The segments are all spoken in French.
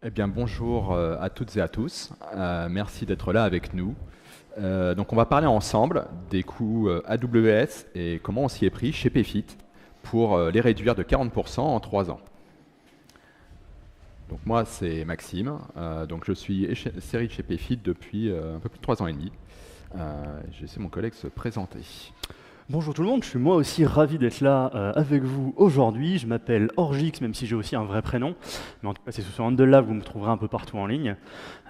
Eh bien, bonjour à toutes et à tous. Merci d'être là avec nous. Donc, on va parler ensemble des coûts AWS et comment on s'y est pris chez Payfit pour les réduire de 40% en 3 ans. Donc, moi, c'est Maxime. Donc, je suis série chez Payfit depuis un peu plus de 3 ans et demi. Je vais laisser mon collègue se présenter. Bonjour tout le monde, je suis moi aussi ravi d'être là avec vous aujourd'hui. Je m'appelle Orgix, même si j'ai aussi un vrai prénom. Mais en tout cas, c'est sous ce handle-là que vous me trouverez un peu partout en ligne.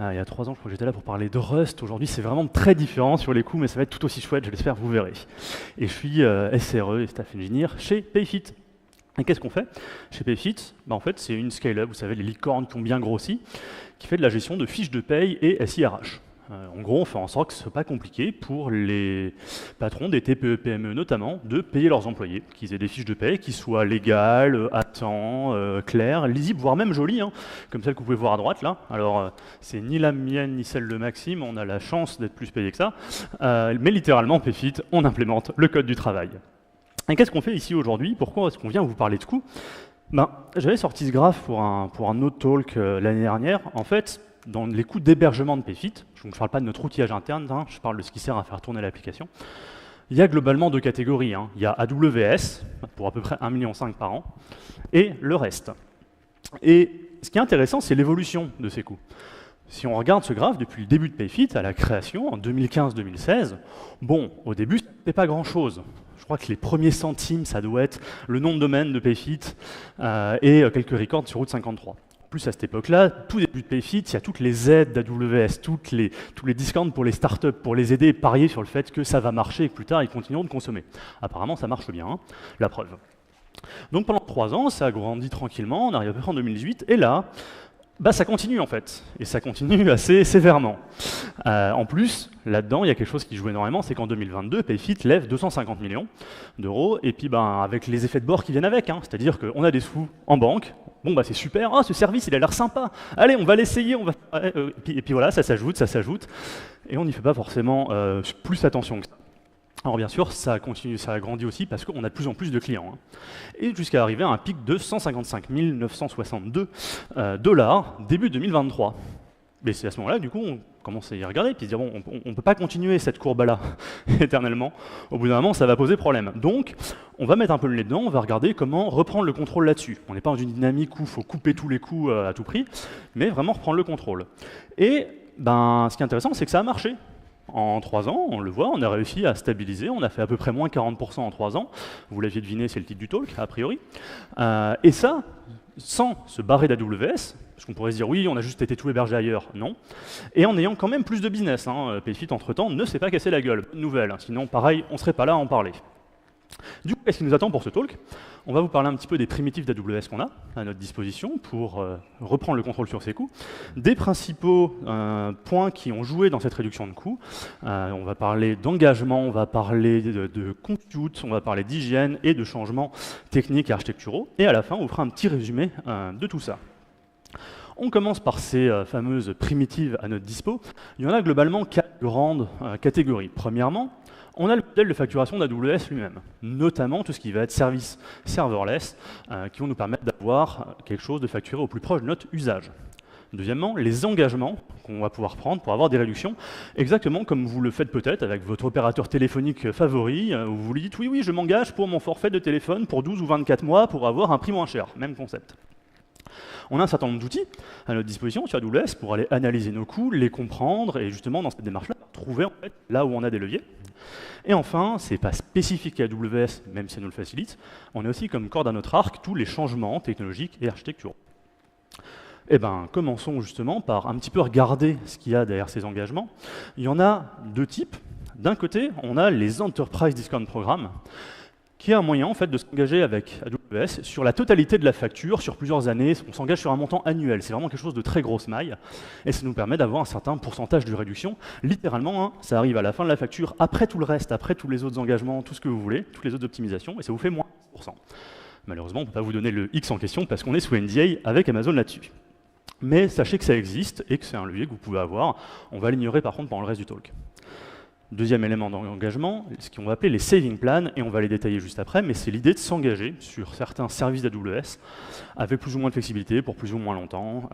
Il y a 3 ans, je crois que j'étais là pour parler de Rust. Aujourd'hui, c'est vraiment très différent sur les coups, mais ça va être tout aussi chouette, je l'espère, vous verrez. Et je suis SRE et Staff Engineer chez Payfit. Et qu'est-ce qu'on fait chez Payfit? En fait, c'est une scale-up, vous savez, les licornes qui ont bien grossi, qui fait de la gestion de fiches de paye et SIRH. En gros, on fait en sorte que ce ne soit pas compliqué pour les patrons des TPE-PME notamment de payer leurs employés, qu'ils aient des fiches de paie qui soient légales, à temps, claires, lisibles, voire même jolies, hein, comme celle que vous pouvez voir à droite là. Alors, c'est ni la mienne ni celle de Maxime, on a la chance d'être plus payé que ça, mais littéralement, Payfit, on implémente le code du travail. Et qu'est-ce qu'on fait ici aujourd'hui? Pourquoi est-ce qu'on vient vous parler de coûts? J'avais sorti ce graphe pour un autre talk l'année dernière. En fait, dans les coûts d'hébergement de Payfit, je ne parle pas de notre outillage interne, hein, je parle de ce qui sert à faire tourner l'application, il y a globalement deux catégories. Hein. Il y a AWS, pour à peu près 1,5 million par an, et le reste. Et ce qui est intéressant, c'est l'évolution de ces coûts. Si on regarde ce graphe, depuis le début de Payfit, à la création, en 2015-2016, bon, au début, c'était pas grand-chose. Je crois que les premiers centimes, ça doit être le nom de domaine de Payfit et quelques records sur Route 53. En plus, à cette époque-là, tout début de Payfit, il y a toutes les aides d'AWS, tous les discounts pour les startups, pour les aider et parier sur le fait que ça va marcher et que plus tard, ils continueront de consommer. Apparemment, ça marche bien, hein, la preuve. Donc pendant 3 ans, ça a grandi tranquillement, on arrive à peu près en 2018, et là, ça continue en fait, et ça continue assez sévèrement. En plus, là-dedans, il y a quelque chose qui joue énormément, c'est qu'en 2022, Payfit lève 250 millions d'euros, et puis avec les effets de bord qui viennent avec, hein, c'est-à-dire qu'on a des sous en banque, bon c'est super, oh, ce service il a l'air sympa, allez on va l'essayer, et puis voilà, ça s'ajoute, et on n'y fait pas forcément plus attention que ça. Alors bien sûr, ça continue, ça a grandi aussi parce qu'on a de plus en plus de clients. Hein. Et jusqu'à arriver à un pic de 155 962 dollars début 2023. Mais c'est à ce moment-là, du coup, on commence à y regarder et puis se dire, bon, on ne peut pas continuer cette courbe-là éternellement. Au bout d'un moment, ça va poser problème. Donc, on va mettre un peu le nez dedans, on va regarder comment reprendre le contrôle là-dessus. On n'est pas dans une dynamique où il faut couper tous les coûts à tout prix, mais vraiment reprendre le contrôle. Et ce qui est intéressant, c'est que ça a marché. En 3 ans, on le voit, on a réussi à stabiliser, on a fait à peu près moins 40% en 3 ans. Vous l'aviez deviné, c'est le titre du talk, a priori. Et ça, sans se barrer d'AWS, parce qu'on pourrait se dire, oui, on a juste été tout hébergé ailleurs. Non. Et en ayant quand même plus de business. Hein. Payfit, entre-temps, ne s'est pas cassé la gueule. Nouvelle. Sinon, pareil, on ne serait pas là à en parler. Du coup, qu'est-ce qui nous attend pour ce talk? On va vous parler un petit peu des primitives d'AWS qu'on a à notre disposition pour reprendre le contrôle sur ces coûts, des principaux points qui ont joué dans cette réduction de coûts. On va parler d'engagement, on va parler de compute, on va parler d'hygiène et de changements techniques et architecturaux. Et à la fin, on vous fera un petit résumé de tout ça. On commence par ces fameuses primitives à notre dispo. Il y en a globalement 4 grandes catégories. Premièrement, on a le modèle de facturation d'AWS lui-même, notamment tout ce qui va être service serverless, qui vont nous permettre d'avoir quelque chose de facturé au plus proche de notre usage. Deuxièmement, les engagements qu'on va pouvoir prendre pour avoir des réductions, exactement comme vous le faites peut-être avec votre opérateur téléphonique favori, où vous lui dites « oui, je m'engage pour mon forfait de téléphone pour 12 ou 24 mois pour avoir un prix moins cher ». Même concept. On a un certain nombre d'outils à notre disposition sur AWS pour aller analyser nos coûts, les comprendre et justement dans cette démarche-là, trouver en fait là où on a des leviers. Et enfin, ce n'est pas spécifique à AWS, même si ça nous le facilite, on a aussi comme corde à notre arc tous les changements technologiques et architecturaux. Commençons justement par un petit peu regarder ce qu'il y a derrière ces engagements. Il y en a 2 types. D'un côté, on a les Enterprise Discount Programs, qui est un moyen en fait de s'engager avec AWS sur la totalité de la facture sur plusieurs années. On s'engage sur un montant annuel, c'est vraiment quelque chose de très grosse maille, et ça nous permet d'avoir un certain pourcentage de réduction. Littéralement, hein, ça arrive à la fin de la facture, après tout le reste, après tous les autres engagements, tout ce que vous voulez, toutes les autres optimisations, et ça vous fait moins 10%. Malheureusement, on ne peut pas vous donner le X en question parce qu'on est sous NDA avec Amazon là-dessus. Mais sachez que ça existe et que c'est un levier que vous pouvez avoir. On va l'ignorer par contre pendant le reste du talk. Deuxième élément d'engagement, ce qu'on va appeler les saving plans, et on va les détailler juste après, mais c'est l'idée de s'engager sur certains services d'AWS avec plus ou moins de flexibilité pour plus ou moins longtemps.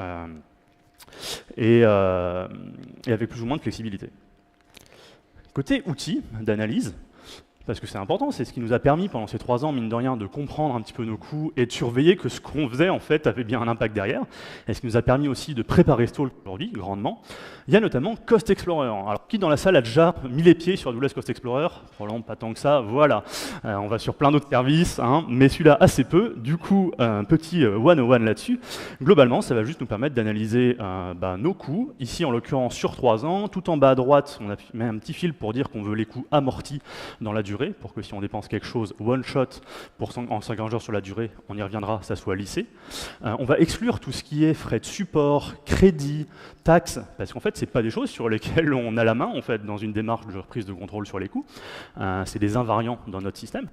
et avec plus ou moins de flexibilité. Côté outils d'analyse, parce que c'est important, c'est ce qui nous a permis pendant ces 3 ans, mine de rien, de comprendre un petit peu nos coûts et de surveiller que ce qu'on faisait, en fait, avait bien un impact derrière. Et ce qui nous a permis aussi de préparer ce talk aujourd'hui, grandement. Il y a notamment Cost Explorer. Alors, qui dans la salle a déjà mis les pieds sur AWS Cost Explorer? Probablement pas tant que ça, voilà. On va sur plein d'autres services, hein, mais celui-là assez peu. Du coup, un petit 101 là-dessus. Globalement, ça va juste nous permettre d'analyser nos coûts. Ici, en l'occurrence, sur 3 ans. Tout en bas à droite, on a mis un petit fil pour dire qu'on veut les coûts amortis dans la durée, pour que si on dépense quelque chose one shot en 50 jours sur la durée, on y reviendra, ça soit lissé. On va exclure tout ce qui est frais de support, crédit, taxes, parce qu'en fait, c'est pas des choses sur lesquelles on a la main en fait dans une démarche de reprise de contrôle sur les coûts. C'est des invariants dans notre système.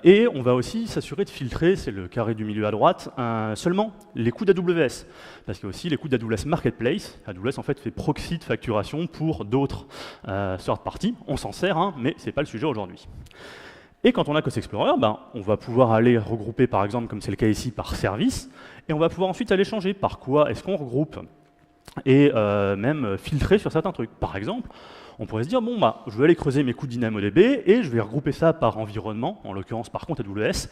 Et on va aussi s'assurer de filtrer, c'est le carré du milieu à droite, seulement les coûts d'AWS. Parce qu'il y a aussi les coûts d'AWS Marketplace. AWS en fait fait proxy de facturation pour d'autres third parties. On s'en sert, hein, mais ce n'est pas le sujet aujourd'hui. Et quand on a Cost Explorer, on va pouvoir aller regrouper par exemple, comme c'est le cas ici, par service, et on va pouvoir ensuite aller changer par quoi est-ce qu'on regroupe, et même filtrer sur certains trucs. Par exemple, on pourrait se dire, bon, je vais aller creuser mes coûts DynamoDB et je vais regrouper ça par environnement, en l'occurrence par compte AWS.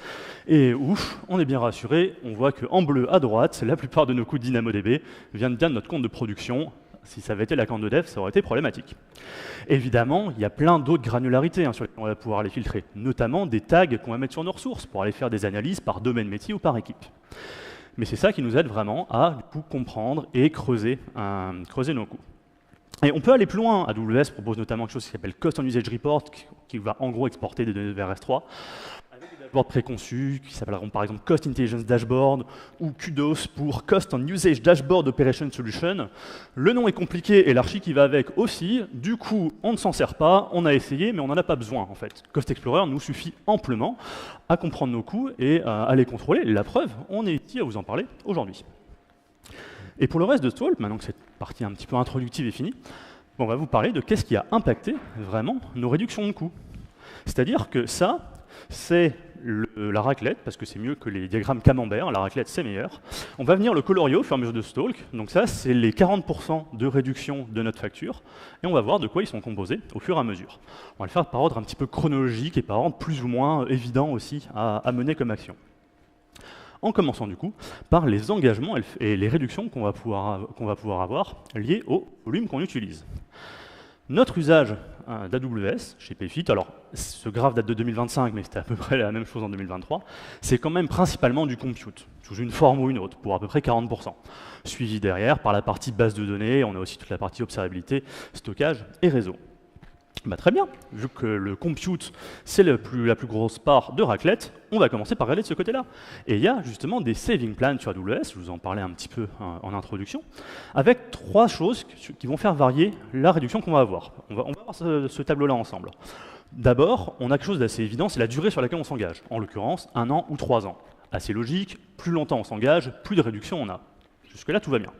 Et ouf, on est bien rassuré, on voit qu'en bleu à droite, la plupart de nos coûts DynamoDB viennent bien de notre compte de production. Si ça avait été la compte de dev, ça aurait été problématique. Évidemment, il y a plein d'autres granularités sur lesquelles on va pouvoir les filtrer, notamment des tags qu'on va mettre sur nos ressources pour aller faire des analyses par domaine métier ou par équipe. Mais c'est ça qui nous aide vraiment à du coup, comprendre et creuser nos coûts. Et on peut aller plus loin. AWS propose notamment quelque chose qui s'appelle Cost on Usage Report, qui va en gros exporter des données vers S3, avec des dashboards préconçus qui s'appelleront par exemple Cost Intelligence Dashboard ou Kudos pour Cost on Usage Dashboard Operation Solution. Le nom est compliqué et l'archi qui va avec aussi. Du coup, on ne s'en sert pas, on a essayé, mais on n'en a pas besoin en fait. Cost Explorer nous suffit amplement à comprendre nos coûts et à les contrôler. La preuve, on est ici à vous en parler aujourd'hui. Et pour le reste de ce talk, maintenant que cette partie un petit peu introductive est finie, on va vous parler de qu'est-ce qui a impacté vraiment nos réductions de coûts. C'est-à-dire que ça, c'est la raclette, parce que c'est mieux que les diagrammes camembert, la raclette c'est meilleur. On va venir le colorier au fur et à mesure de ce talk, donc ça c'est les 40% de réduction de notre facture, et on va voir de quoi ils sont composés au fur et à mesure. On va le faire par ordre un petit peu chronologique et par ordre plus ou moins évident aussi à mener comme action. En commençant du coup par les engagements et les réductions qu'on va pouvoir avoir liées au volume qu'on utilise. Notre usage d'AWS chez Payfit, alors ce graphe date de 2025, mais c'était à peu près la même chose en 2023, c'est quand même principalement du compute, sous une forme ou une autre, pour à peu près 40%. Suivi derrière par la partie base de données, on a aussi toute la partie observabilité, stockage et réseau. Très bien, vu que le compute, c'est la plus grosse part de raclette, on va commencer par regarder de ce côté-là. Et il y a justement des saving plans sur AWS, je vous en parlais un petit peu en introduction, avec 3 choses qui vont faire varier la réduction qu'on va avoir. On va voir ce tableau-là ensemble. D'abord, on a quelque chose d'assez évident, c'est la durée sur laquelle on s'engage. En l'occurrence, 1 an ou 3 ans. Assez logique, plus longtemps on s'engage, plus de réduction on a. Jusque-là, tout va bien.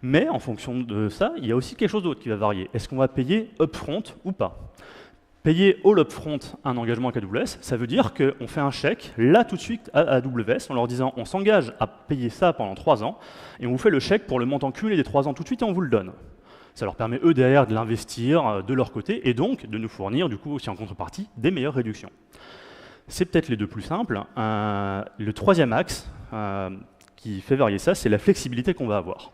Mais en fonction de ça, il y a aussi quelque chose d'autre qui va varier. Est-ce qu'on va payer upfront ou pas? Payer all upfront un engagement avec AWS, ça veut dire qu'on fait un chèque là tout de suite à AWS en leur disant on s'engage à payer ça pendant 3 ans et on vous fait le chèque pour le montant cumulé des 3 ans tout de suite et on vous le donne. Ça leur permet eux derrière de l'investir de leur côté et donc de nous fournir du coup aussi en contrepartie des meilleures réductions. C'est peut-être les deux plus simples. Le troisième axe qui fait varier ça, c'est la flexibilité qu'on va avoir.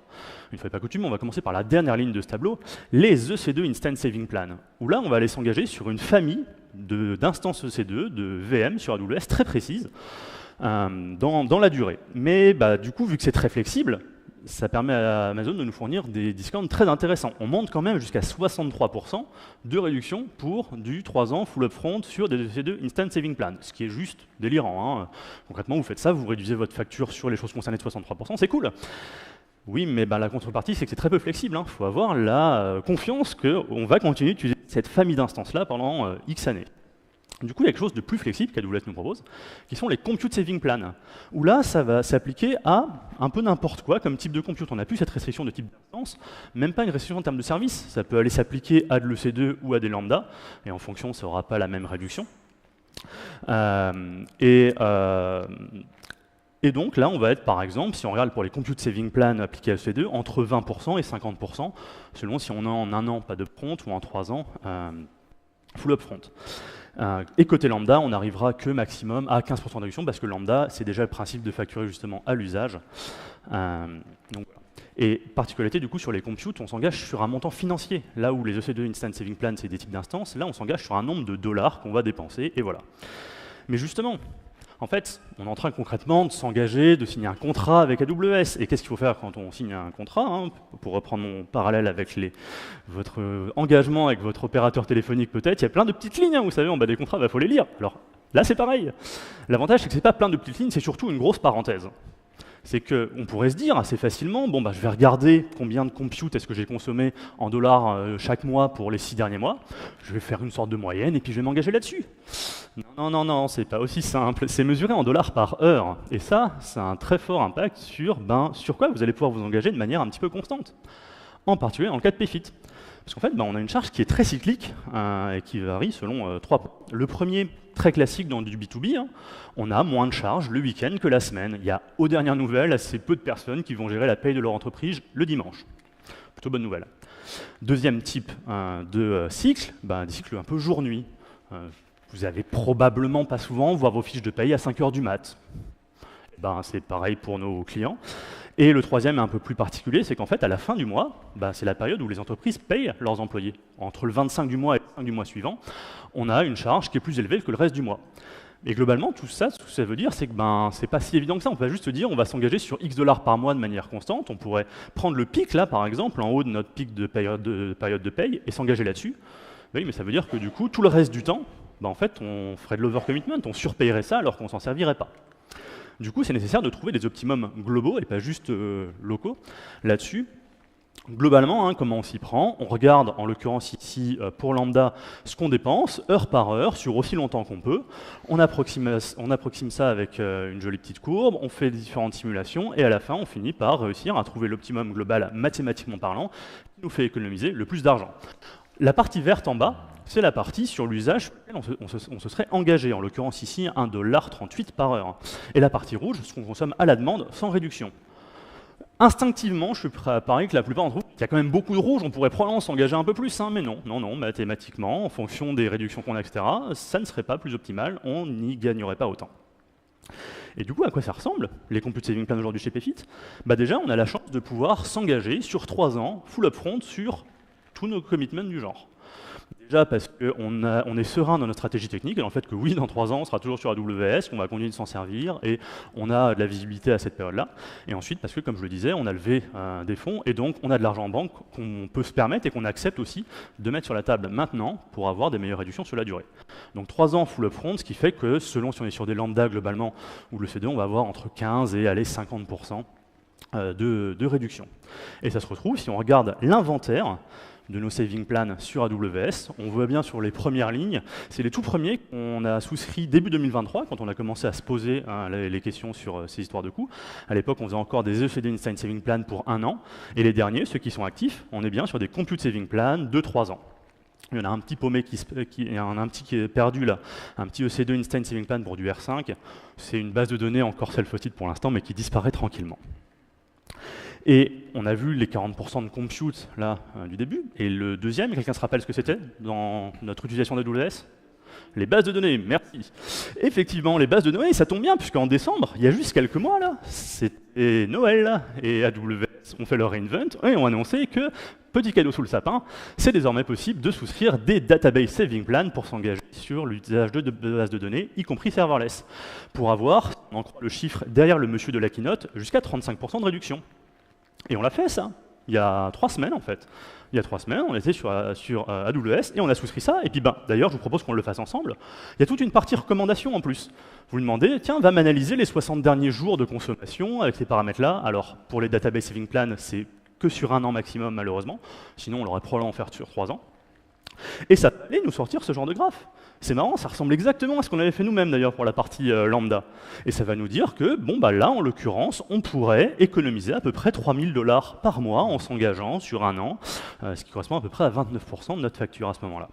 Une fois pas coutume, on va commencer par la dernière ligne de ce tableau, les EC2 Instant Saving Plan, où là, on va aller s'engager sur une famille d'instances EC2, de VM sur AWS très précise, dans la durée. Mais du coup, vu que c'est très flexible, ça permet à Amazon de nous fournir des discounts très intéressants. On monte quand même jusqu'à 63% de réduction pour du 3 ans full upfront sur des EC2 Instant Saving Plan, ce qui est juste délirant. Concrètement, vous faites ça, vous réduisez votre facture sur les choses concernées de 63%, c'est cool. Oui, mais la contrepartie, c'est que c'est très peu flexible. Il faut avoir la confiance qu'on va continuer d'utiliser cette famille d'instances-là pendant X années. Du coup, il y a quelque chose de plus flexible qu'AWS nous propose, qui sont les Compute Saving Plans, où là, ça va s'appliquer à un peu n'importe quoi comme type de compute. On n'a plus cette restriction de type d'instance, même pas une restriction en termes de service. Ça peut aller s'appliquer à de l'EC2 ou à des lambda, et en fonction, ça n'aura pas la même réduction. Et donc là, on va être, par exemple, si on regarde pour les compute saving plans appliqués à EC2, entre 20% et 50%, selon si on a en un an pas d'upfront ou en 3 ans full upfront. Et côté lambda, on n'arrivera que maximum à 15% de réduction, parce que lambda, c'est déjà le principe de facturer justement à l'usage. Donc, voilà. Et particularité, du coup, sur les computes, on s'engage sur un montant financier. Là où les EC2 Instant Saving Plan, c'est des types d'instances, là, on s'engage sur un nombre de dollars qu'on va dépenser, et voilà. Mais justement, en fait, on est en train concrètement de s'engager, de signer un contrat avec AWS. Et qu'est-ce qu'il faut faire quand on signe un contrat, hein, pour reprendre mon parallèle avec votre engagement avec votre opérateur téléphonique peut-être, il y a plein de petites lignes, hein, vous savez, en bas des contrats, il faut les lire. Alors là, c'est pareil. L'avantage, c'est que ce n'est pas plein de petites lignes, c'est surtout une grosse parenthèse. C'est qu'on pourrait se dire assez facilement, bon, bah, je vais regarder combien de compute est-ce que j'ai consommé en dollars chaque mois pour les 6 derniers mois, je vais faire une sorte de moyenne et puis je vais m'engager là-dessus. Non, c'est pas aussi simple, c'est mesuré en dollars par heure. Et ça a un très fort impact sur quoi vous allez pouvoir vous engager de manière un petit peu constante. En particulier dans le cas de PFIT. Parce qu'en fait, on a une charge qui est très cyclique et qui varie selon 3 points. Le premier, très classique dans du B2B, hein, on a moins de charges le week-end que la semaine. Il y a, aux dernières nouvelles, assez peu de personnes qui vont gérer la paye de leur entreprise le dimanche. Plutôt bonne nouvelle. Deuxième type de cycle, des cycles un peu jour-nuit. Vous avez probablement pas souvent voir vos fiches de paye à 5 heures du mat'. C'est pareil pour nos clients. Et le troisième est un peu plus particulier, c'est qu'en fait, à la fin du mois, c'est la période où les entreprises payent leurs employés. Entre le 25 du mois et le 5 du mois suivant, on a une charge qui est plus élevée que le reste du mois. Et globalement, tout ça, ce que ça veut dire, c'est que c'est pas si évident que ça. On peut juste dire, on va s'engager sur X dollars par mois de manière constante. On pourrait prendre le pic, là, par exemple, en haut de notre pic de période de paye, et s'engager là-dessus. Oui, mais ça veut dire que du coup, tout le reste du temps, en fait, on ferait de l'overcommitment, on surpayerait ça alors qu'on s'en servirait pas. Du coup, c'est nécessaire de trouver des optimums globaux et pas juste locaux là-dessus. Globalement, comment on s'y prend? On regarde, en l'occurrence ici, pour lambda, ce qu'on dépense, heure par heure, sur aussi longtemps qu'on peut. On approxime ça avec une jolie petite courbe, on fait différentes simulations, et à la fin, on finit par réussir à trouver l'optimum global mathématiquement parlant, qui nous fait économiser le plus d'argent. La partie verte en bas, c'est la partie sur l'usage sur lequel on se serait engagé, en l'occurrence ici 1,38$ par heure. Et la partie rouge, ce qu'on consomme à la demande sans réduction. Instinctivement, je suis prêt à parier que la plupart d'entre vous, il y a quand même beaucoup de rouge, on pourrait probablement s'engager un peu plus, mais non, mathématiquement, en fonction des réductions qu'on a, etc., ça ne serait pas plus optimal, on n'y gagnerait pas autant. Et du coup, à quoi ça ressemble, les compute saving plans aujourd'hui chez PFIT? Déjà, on a la chance de pouvoir s'engager sur 3 ans, full upfront, sur tous nos commitments du genre. Déjà parce qu'on est serein dans notre stratégie technique, et en fait que oui, dans 3 ans, on sera toujours sur AWS, qu'on va continuer de s'en servir, et on a de la visibilité à cette période-là. Et ensuite, parce que, comme je le disais, on a levé des fonds, et donc on a de l'argent en banque qu'on peut se permettre et qu'on accepte aussi de mettre sur la table maintenant pour avoir des meilleures réductions sur la durée. Donc 3 ans full upfront, ce qui fait que, selon si on est sur des lambda globalement ou le C2, on va avoir entre 15 et 50% de réduction. Et ça se retrouve, si on regarde l'inventaire de nos saving plans sur AWS. On voit bien sur les premières lignes, c'est les tout premiers qu'on a souscrits début 2023, quand on a commencé à se poser les questions sur ces histoires de coûts. À l'époque, on faisait encore des ECD Instant Saving Plan pour 1 an, et les derniers, ceux qui sont actifs, on est bien sur des Compute Saving Plan de 3 ans. Il y en a un petit paumé il y en a un petit qui est perdu là, un petit EC2 Instant Saving Plan pour du R5. C'est une base de données encore self-hosted pour l'instant, mais qui disparaît tranquillement. Et on a vu les 40% de compute là du début. Et le deuxième, quelqu'un se rappelle ce que c'était dans notre utilisation d'AWS? Les bases de données, merci. Effectivement, les bases de données, ça tombe bien, puisqu'en décembre, il y a juste quelques mois, là, c'était Noël, là, et AWS ont fait leur reinvent, et ont annoncé que, petit cadeau sous le sapin, c'est désormais possible de souscrire des database saving plans pour s'engager sur l'usage de bases de données, y compris serverless, pour avoir, on en croit le chiffre derrière le monsieur de la keynote, jusqu'à 35% de réduction. Et on l'a fait, ça, il y a 3 semaines, en fait. Il y a 3 semaines, on était sur AWS et on a souscrit ça. Et puis, d'ailleurs, je vous propose qu'on le fasse ensemble. Il y a toute une partie recommandation en plus. Vous lui demandez, tiens, va m'analyser les 60 derniers jours de consommation avec ces paramètres-là. Alors, pour les database saving plans, c'est que sur 1 an maximum, malheureusement. Sinon, on l'aurait probablement fait sur 3 ans. Et ça allait nous sortir ce genre de graphe. C'est marrant, ça ressemble exactement à ce qu'on avait fait nous-mêmes d'ailleurs pour la partie lambda. Et ça va nous dire que, là, en l'occurrence, on pourrait économiser à peu près 3000 $ par mois en s'engageant sur 1 an, ce qui correspond à peu près à 29% de notre facture à ce moment-là.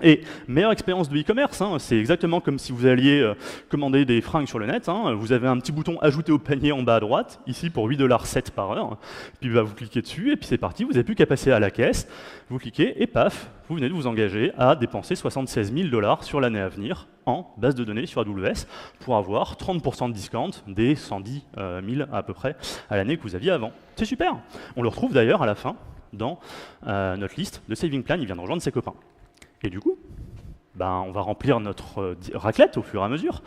Et meilleure expérience de e-commerce, hein, c'est exactement comme si vous alliez commander des fringues sur le net. Hein, vous avez un petit bouton ajouter au panier en bas à droite, ici pour 8,07 $ par heure. Puis bah, vous cliquez dessus et puis c'est parti, vous n'avez plus qu'à passer à la caisse. Vous cliquez et paf, vous venez de vous engager à dépenser 76 000 $ sur l'année à venir en base de données sur AWS pour avoir 30% de discount des 110 000 à peu près à l'année que vous aviez avant. C'est super. On le retrouve d'ailleurs à la fin dans notre liste de saving plan, il vient de rejoindre ses copains. Et du coup, ben, on va remplir notre raclette au fur et à mesure.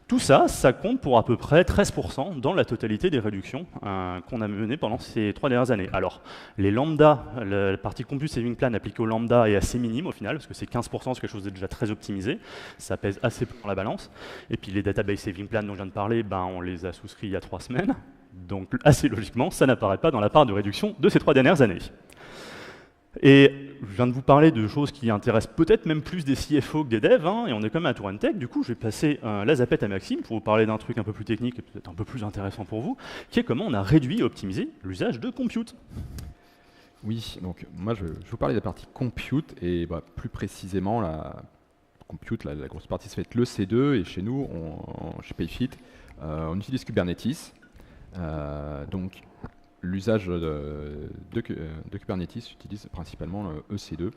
Tout ça, ça compte pour à peu près 13% dans la totalité des réductions qu'on a menées pendant ces 3 dernières années. Alors, les lambda, la partie Compute Saving Plan appliquée au lambda est assez minime au final, parce que c'est 15%, c'est quelque chose de déjà très optimisé. Ça pèse assez peu dans la balance. Et puis les Database Saving Plan dont je viens de parler, ben, on les a souscrits il y a 3 semaines. Donc, assez logiquement, ça n'apparaît pas dans la part de réduction de ces 3 dernières années. Et je viens de vous parler de choses qui intéressent peut-être même plus des CFO que des devs, hein, et on est quand même à Tour Tech. Du coup, je vais passer la zapette à Maxime pour vous parler d'un truc un peu plus technique et peut-être un peu plus intéressant pour vous, qui est comment on a réduit et optimisé l'usage de compute. Oui, donc moi je vous parlais de la partie compute et bah, plus précisément la compute, la grosse partie se fait le C2 et chez nous, chez Payfit, on utilise Kubernetes. Donc l'usage de Kubernetes utilise principalement le EC2.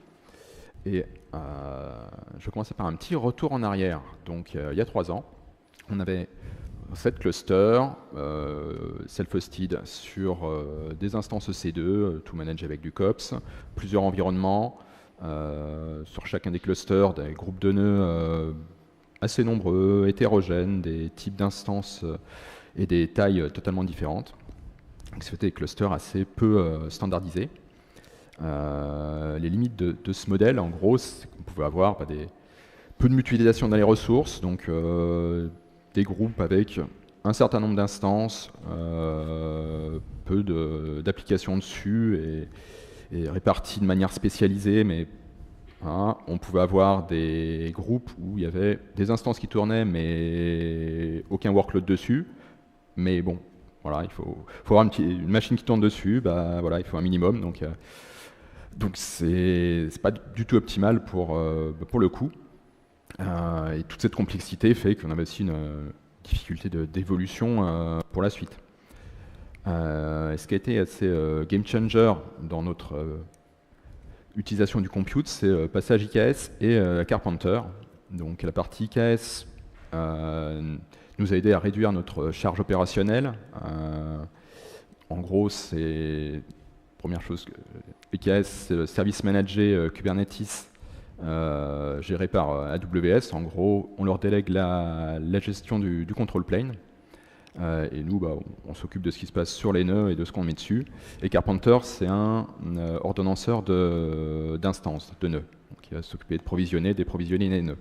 Et je vais commencer par un petit retour en arrière. Donc il y a 3 ans, on avait 7 clusters self-hosted sur des instances EC2, tout managé avec du COPS, plusieurs environnements, sur chacun des clusters, des groupes de nœuds assez nombreux, hétérogènes, des types d'instances et des tailles totalement différentes. Donc c'était des clusters assez peu standardisés. Les limites de ce modèle, en gros, c'est qu'on pouvait avoir peu de mutualisation dans les ressources, donc des groupes avec un certain nombre d'instances, peu d'applications dessus et réparties de manière spécialisée, mais on pouvait avoir des groupes où il y avait des instances qui tournaient mais aucun workload dessus, mais bon, voilà, il faut avoir une machine qui tourne dessus, bah, voilà, il faut un minimum, donc c'est pas du tout optimal pour le coup. Et toute cette complexité fait qu'on avait aussi une difficulté d'évolution pour la suite. Ce qui a été assez game changer dans notre utilisation du compute, c'est passer à JKS et à Carpenter. Donc la partie IKS nous a aidé à réduire notre charge opérationnelle. En gros, c'est première chose, IKS, c'est le service managé Kubernetes géré par AWS. En gros, on leur délègue la gestion du control plane. Et nous, bah, on s'occupe de ce qui se passe sur les nœuds et de ce qu'on met dessus. Et Carpenter, c'est un ordonnanceur d'instances, de nœuds, qui va s'occuper de provisionner, déprovisionner les nœuds.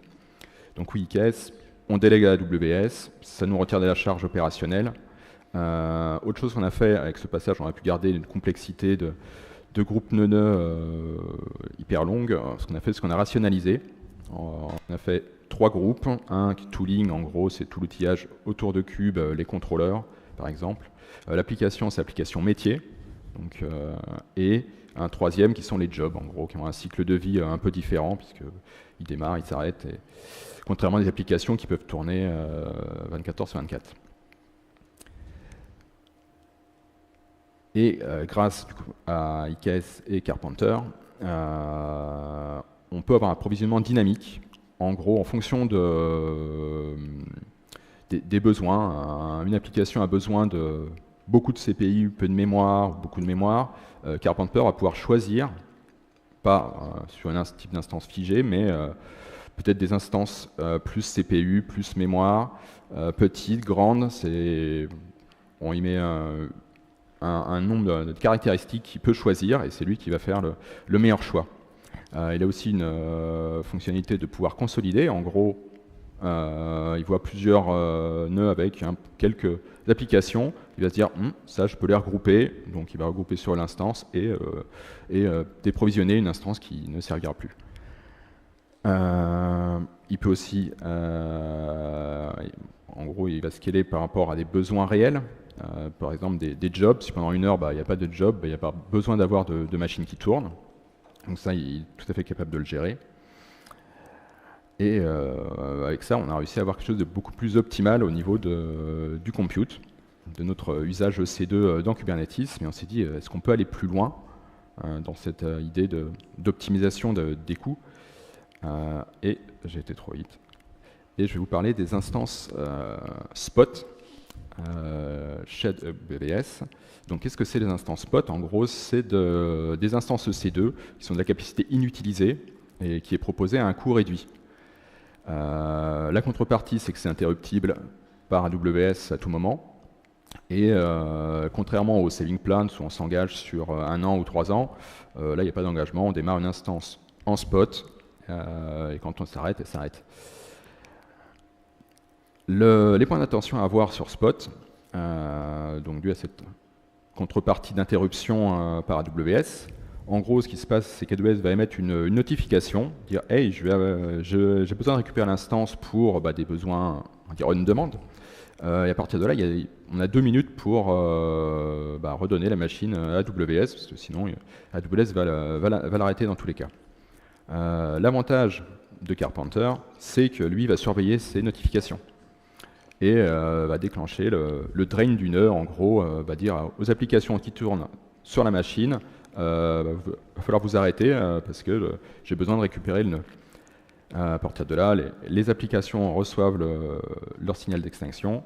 Donc oui, IKS, on délègue à AWS, ça nous retire de la charge opérationnelle. Autre chose qu'on a fait avec ce passage, on a pu garder une complexité de groupes nœuds hyper longue. Ce qu'on a fait, c'est qu'on a rationalisé. On a fait 3 groupes. Un tooling, en gros, c'est tout l'outillage autour de Cube, les contrôleurs, par exemple. L'application, c'est l'application métier. Donc, et un 3e qui sont les jobs, en gros, qui ont un cycle de vie un peu différent, puisqu'ils démarrent, ils s'arrêtent. Contrairement à des applications qui peuvent tourner 24h/24. Et grâce du coup, à IKS et Carpenter, on peut avoir un approvisionnement dynamique, en gros en fonction des besoins. Une application a besoin de beaucoup de CPU, peu de mémoire, beaucoup de mémoire. Carpenter va pouvoir choisir, pas sur un type d'instance figée, mais peut-être des instances plus CPU, plus mémoire, petites, grandes. On y met un nombre de caractéristiques qu'il peut choisir et c'est lui qui va faire le meilleur choix. Il a aussi une fonctionnalité de pouvoir consolider. En gros, il voit plusieurs nœuds avec quelques applications. Il va se dire, ça je peux les regrouper. Donc il va regrouper sur l'instance et déprovisionner une instance qui ne servira plus. Il peut aussi, en gros, il va scaler par rapport à des besoins réels. Par exemple, des jobs. Si pendant 1 heure, il n'y a pas de job, il n'y a pas besoin d'avoir de machines qui tournent. Donc ça, il est tout à fait capable de le gérer. Et avec ça, on a réussi à avoir quelque chose de beaucoup plus optimal au niveau du compute, de notre usage EC2 dans Kubernetes. Mais on s'est dit, est-ce qu'on peut aller plus loin dans cette idée d'optimisation des coûts? Et j'ai été trop vite. Et je vais vous parler des instances Spot chez AWS. Donc qu'est-ce que c'est les instances Spot? En gros, c'est des instances EC2 qui sont de la capacité inutilisée et qui est proposée à un coût réduit. La contrepartie, c'est que c'est interruptible par AWS à tout moment. Et contrairement aux saving plans où on s'engage sur 1 an ou 3 ans, là, il n'y a pas d'engagement. On démarre une instance en spot et quand on s'arrête, elle s'arrête. Les points d'attention à avoir sur Spot, donc dû à cette contrepartie d'interruption par AWS, en gros, ce qui se passe, c'est qu'AWS va émettre une notification, dire « Hey, j'ai besoin de récupérer l'instance pour des besoins, on dirait une demande. » Et à partir de là, on a 2 minutes pour redonner la machine à AWS, parce que sinon, AWS va l'arrêter dans tous les cas. L'avantage de Carpenter, c'est que lui va surveiller ces notifications et va déclencher le drain du nœud, en gros, va dire aux applications qui tournent sur la machine, il va falloir vous arrêter parce que j'ai besoin de récupérer le nœud. À partir de là, les applications reçoivent leur signal d'extinction,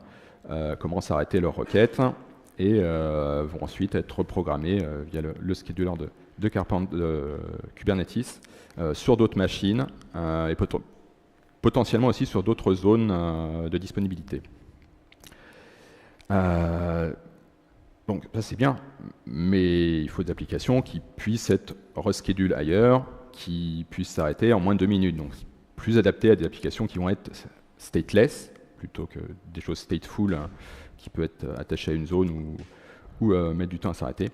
commencent à arrêter leur requête et vont ensuite être reprogrammées via le scheduler de Kubernetes sur d'autres machines et potentiellement aussi sur d'autres zones de disponibilité. Donc ça c'est bien, mais il faut des applications qui puissent être reschedulées ailleurs, qui puissent s'arrêter en moins de 2 minutes. Donc plus adapté à des applications qui vont être stateless, plutôt que des choses stateful qui peuvent être attachées à une zone ou mettre du temps à s'arrêter.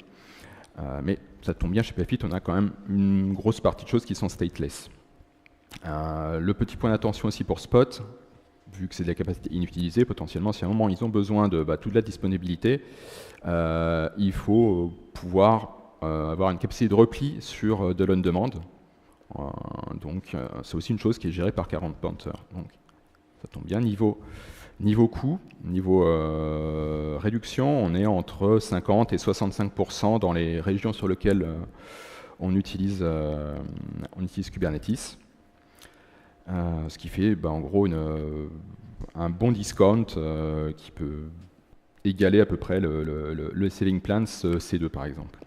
Mais ça tombe bien, chez PFIT, on a quand même une grosse partie de choses qui sont stateless. Le petit point d'attention aussi pour Spot, vu que c'est de la capacité inutilisée, potentiellement, si à un moment ils ont besoin de toute la disponibilité, il faut pouvoir avoir une capacité de repli sur de l'on-demand. Donc c'est aussi une chose qui est gérée par Carpenter. Donc ça tombe bien. Niveau coût, niveau réduction, on est entre 50 et 65% dans les régions sur lesquelles on utilise Kubernetes. Ce qui fait en gros un bon discount qui peut égaler à peu près le saving plans C2 par exemple.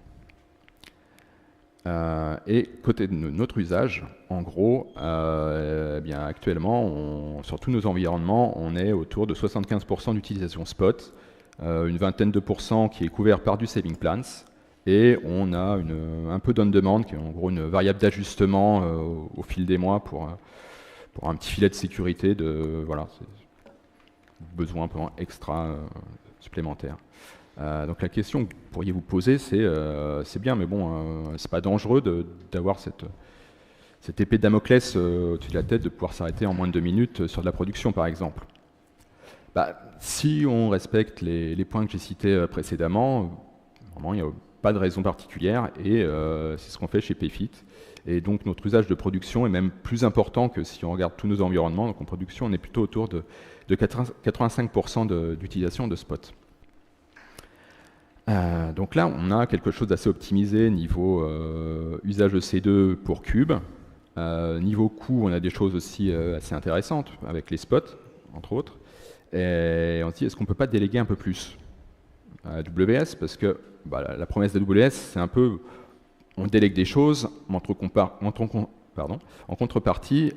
Et côté de notre usage, en gros, bien actuellement, sur tous nos environnements, on est autour de 75% d'utilisation spot, une vingtaine de pourcents qui est couvert par du saving plans, et on a un peu d'on-demand, qui est en gros une variable d'ajustement au fil des mois pour un petit filet de sécurité, besoin un peu extra supplémentaire. Donc la question que vous pourriez vous poser, c'est bien, mais bon, c'est pas dangereux d'avoir cette épée de Damoclès au-dessus de la tête, de pouvoir s'arrêter en moins de 2 minutes sur de la production, par exemple. Si on respecte les points que j'ai cités précédemment, vraiment, il n'y a pas de raison particulière, et c'est ce qu'on fait chez PFIT. Et donc notre usage de production est même plus important que si on regarde tous nos environnements. Donc en production, on est plutôt autour de 85% d'utilisation de spot. Donc là, on a quelque chose d'assez optimisé niveau usage EC2 pour Cube. Niveau coût, on a des choses aussi assez intéressantes avec les spots, entre autres. Et on se dit, est-ce qu'on ne peut pas déléguer un peu plus à AWS? Parce que la promesse d'AWS, c'est un peu, on délègue des choses, en contrepartie,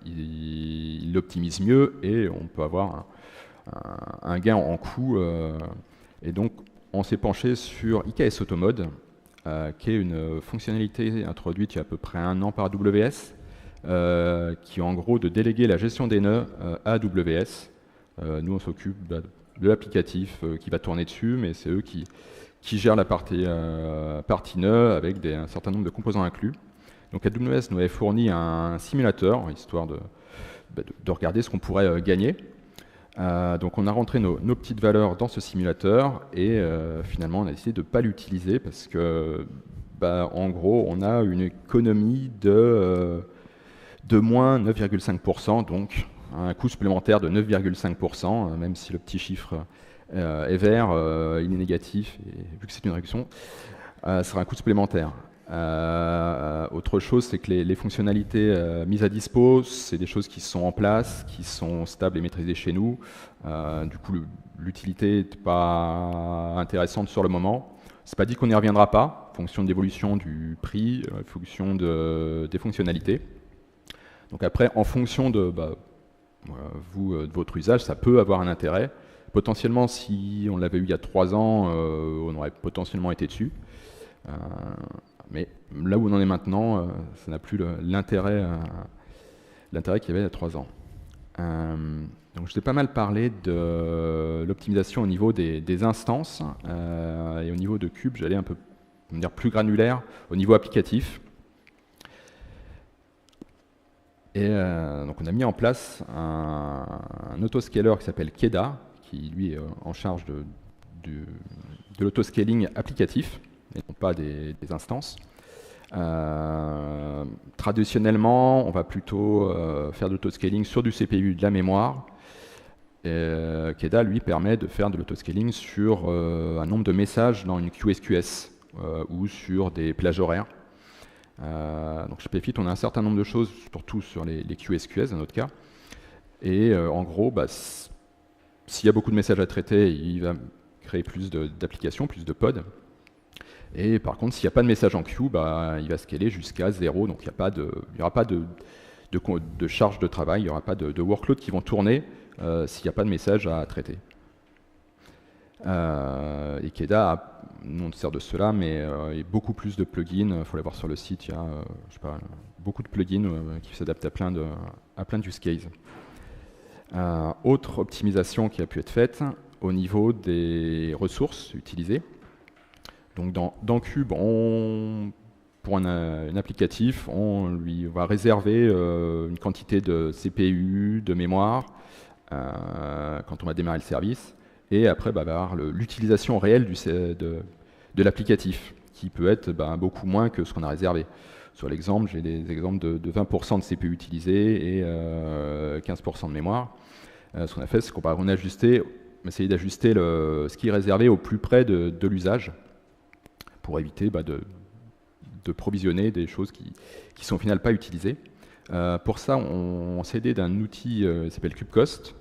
il l'optimise mieux et on peut avoir un gain en coût. Et donc, on s'est penché sur IKS Automode, qui est une fonctionnalité introduite il y a à peu près 1 an par AWS, qui est en gros de déléguer la gestion des nœuds à AWS. Nous, on s'occupe de l'applicatif qui va tourner dessus, mais c'est eux qui gèrent la partie nœud avec un certain nombre de composants inclus. Donc AWS nous avait fourni un simulateur, histoire de regarder ce qu'on pourrait gagner. Donc on a rentré nos petites valeurs dans ce simulateur et finalement on a décidé de ne pas l'utiliser parce que en gros on a une économie de de moins 9,5%, donc un coût supplémentaire de 9,5%, même si le petit chiffre est vert, il est négatif, et vu que c'est une réduction, ça sera un coût supplémentaire. Autre chose, c'est que les fonctionnalités mises à dispo, c'est des choses qui sont en place, qui sont stables et maîtrisées chez nous. Du coup, l'utilité n'est pas intéressante sur le moment. C'est pas dit qu'on n'y reviendra pas, en fonction de l'évolution du prix, en fonction des fonctionnalités. Donc après, en fonction de de votre usage, ça peut avoir un intérêt. Potentiellement, si on l'avait eu il y a 3 ans, on aurait potentiellement été dessus. Mais là où on en est maintenant, ça n'a plus l'intérêt qu'il y avait il y a 3 ans. Donc je t'ai pas mal parlé de l'optimisation au niveau des instances et au niveau de Cube, j'allais un peu dire plus granulaire au niveau applicatif. Et donc on a mis en place un autoscaler qui s'appelle Keda, qui lui est en charge de l'autoscaling applicatif, et non pas des instances. Traditionnellement, on va plutôt faire de l'autoscaling sur du CPU, de la mémoire. Keda, lui, permet de faire de l'autoscaling sur un nombre de messages dans une QSQS ou sur des plages horaires. Donc chez PFIT, on a un certain nombre de choses, surtout sur les QSQS dans notre cas. Et en gros, s'il y a beaucoup de messages à traiter, il va créer plus d'applications, plus de pods. Et par contre, s'il n'y a pas de message en queue, il va scaler jusqu'à 0. Donc il n'y aura pas de charge de travail, il n'y aura pas de workload qui vont tourner s'il n'y a pas de message à traiter. Et Keda, nous on sert de cela, mais il y a beaucoup plus de plugins. Il faut les voir sur le site. Il y a je sais pas, beaucoup de plugins qui s'adaptent à plein de use cases. Autre optimisation qui a pu être faite au niveau des ressources utilisées. Donc dans Cube, pour un applicatif, on lui va réserver une quantité de CPU, de mémoire, quand on va démarrer le service. Et après, va avoir l'utilisation réelle de l'applicatif, qui peut être beaucoup moins que ce qu'on a réservé. Sur l'exemple, j'ai des exemples de 20% de CPU utilisés et 15% de mémoire. Ce qu'on a fait, c'est qu'on va essayer d'ajuster ce qui est réservé au plus près de l'usage, pour éviter de provisionner des choses qui sont au final pas utilisées. Pour ça, on s'est aidé d'un outil qui s'appelle KubeCost.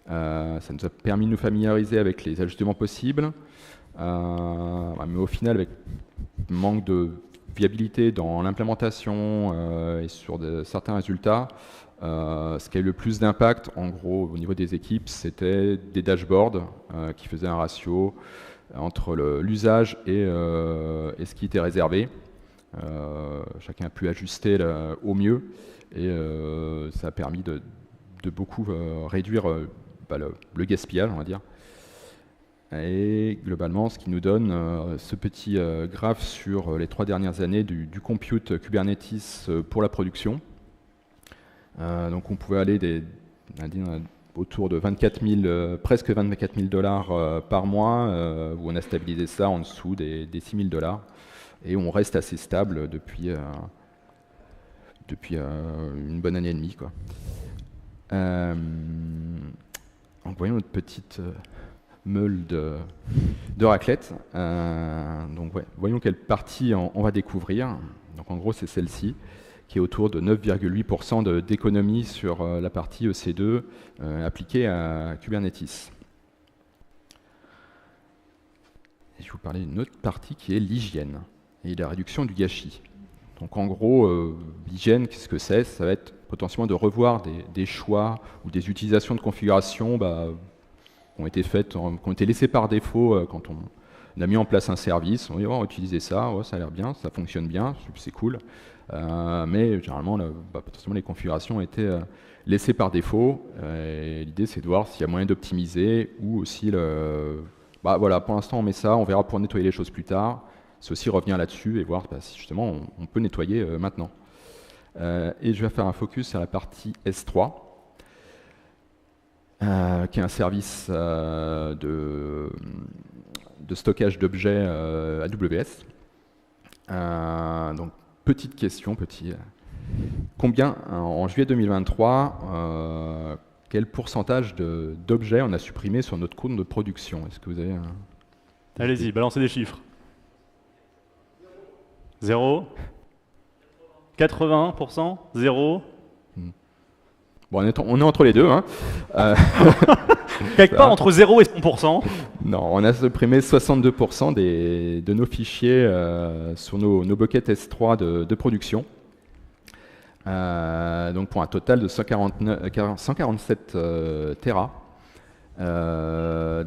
Ça nous a permis de nous familiariser avec les ajustements possibles, mais au final, avec manque de viabilité dans l'implémentation et sur certains résultats, ce qui a eu le plus d'impact, en gros, au niveau des équipes, c'était des dashboards qui faisaient un ratio entre l'usage et ce qui était réservé. Chacun a pu ajuster au mieux et ça a permis de beaucoup réduire le gaspillage, on va dire. Et globalement, ce qui nous donne ce petit graphe sur les 3 dernières années du compute Kubernetes pour la production. Donc on pouvait aller autour de 24 000, presque 24 000 $ par mois, où on a stabilisé ça en dessous des 6 000 $. Et on reste assez stable depuis une bonne année et demie, quoi. Donc voyons notre petite meule de raclette. Donc voyons quelle partie on va découvrir. Donc en gros, c'est celle-ci, qui est autour de 9,8% d'économie sur la partie EC2 appliquée à Kubernetes. Et je vais vous parler d'une autre partie qui est l'hygiène et la réduction du gâchis. Donc en gros, l'hygiène, qu'est-ce que c'est? Ça va être potentiellement de revoir des choix ou des utilisations de configuration qui ont été faites, qui ont été laissées par défaut quand on a mis en place un service. On dit, on va utiliser ça, ça a l'air bien, ça fonctionne bien, c'est cool. Mais généralement, potentiellement, les configurations ont été laissées par défaut. L'idée, c'est de voir s'il y a moyen d'optimiser ou aussi voilà, pour l'instant, on met ça, on verra pour nettoyer les choses plus tard. C'est aussi revenir là-dessus et voir si justement on peut nettoyer maintenant. Et je vais faire un focus sur la partie S3, qui est un service de stockage d'objets AWS. Donc petite question, Combien, en juillet 2023, quel pourcentage d'objets on a supprimé sur notre compte de production? Est-ce que vous avez Allez-y, balancez des chiffres. 0 80%? 0 Bon, on est entre les deux. Hein. Quelque part entre 0 et 100%. Non, on a supprimé 62% de nos fichiers sur nos buckets S3 de production. Donc pour un total de 147 Tera. De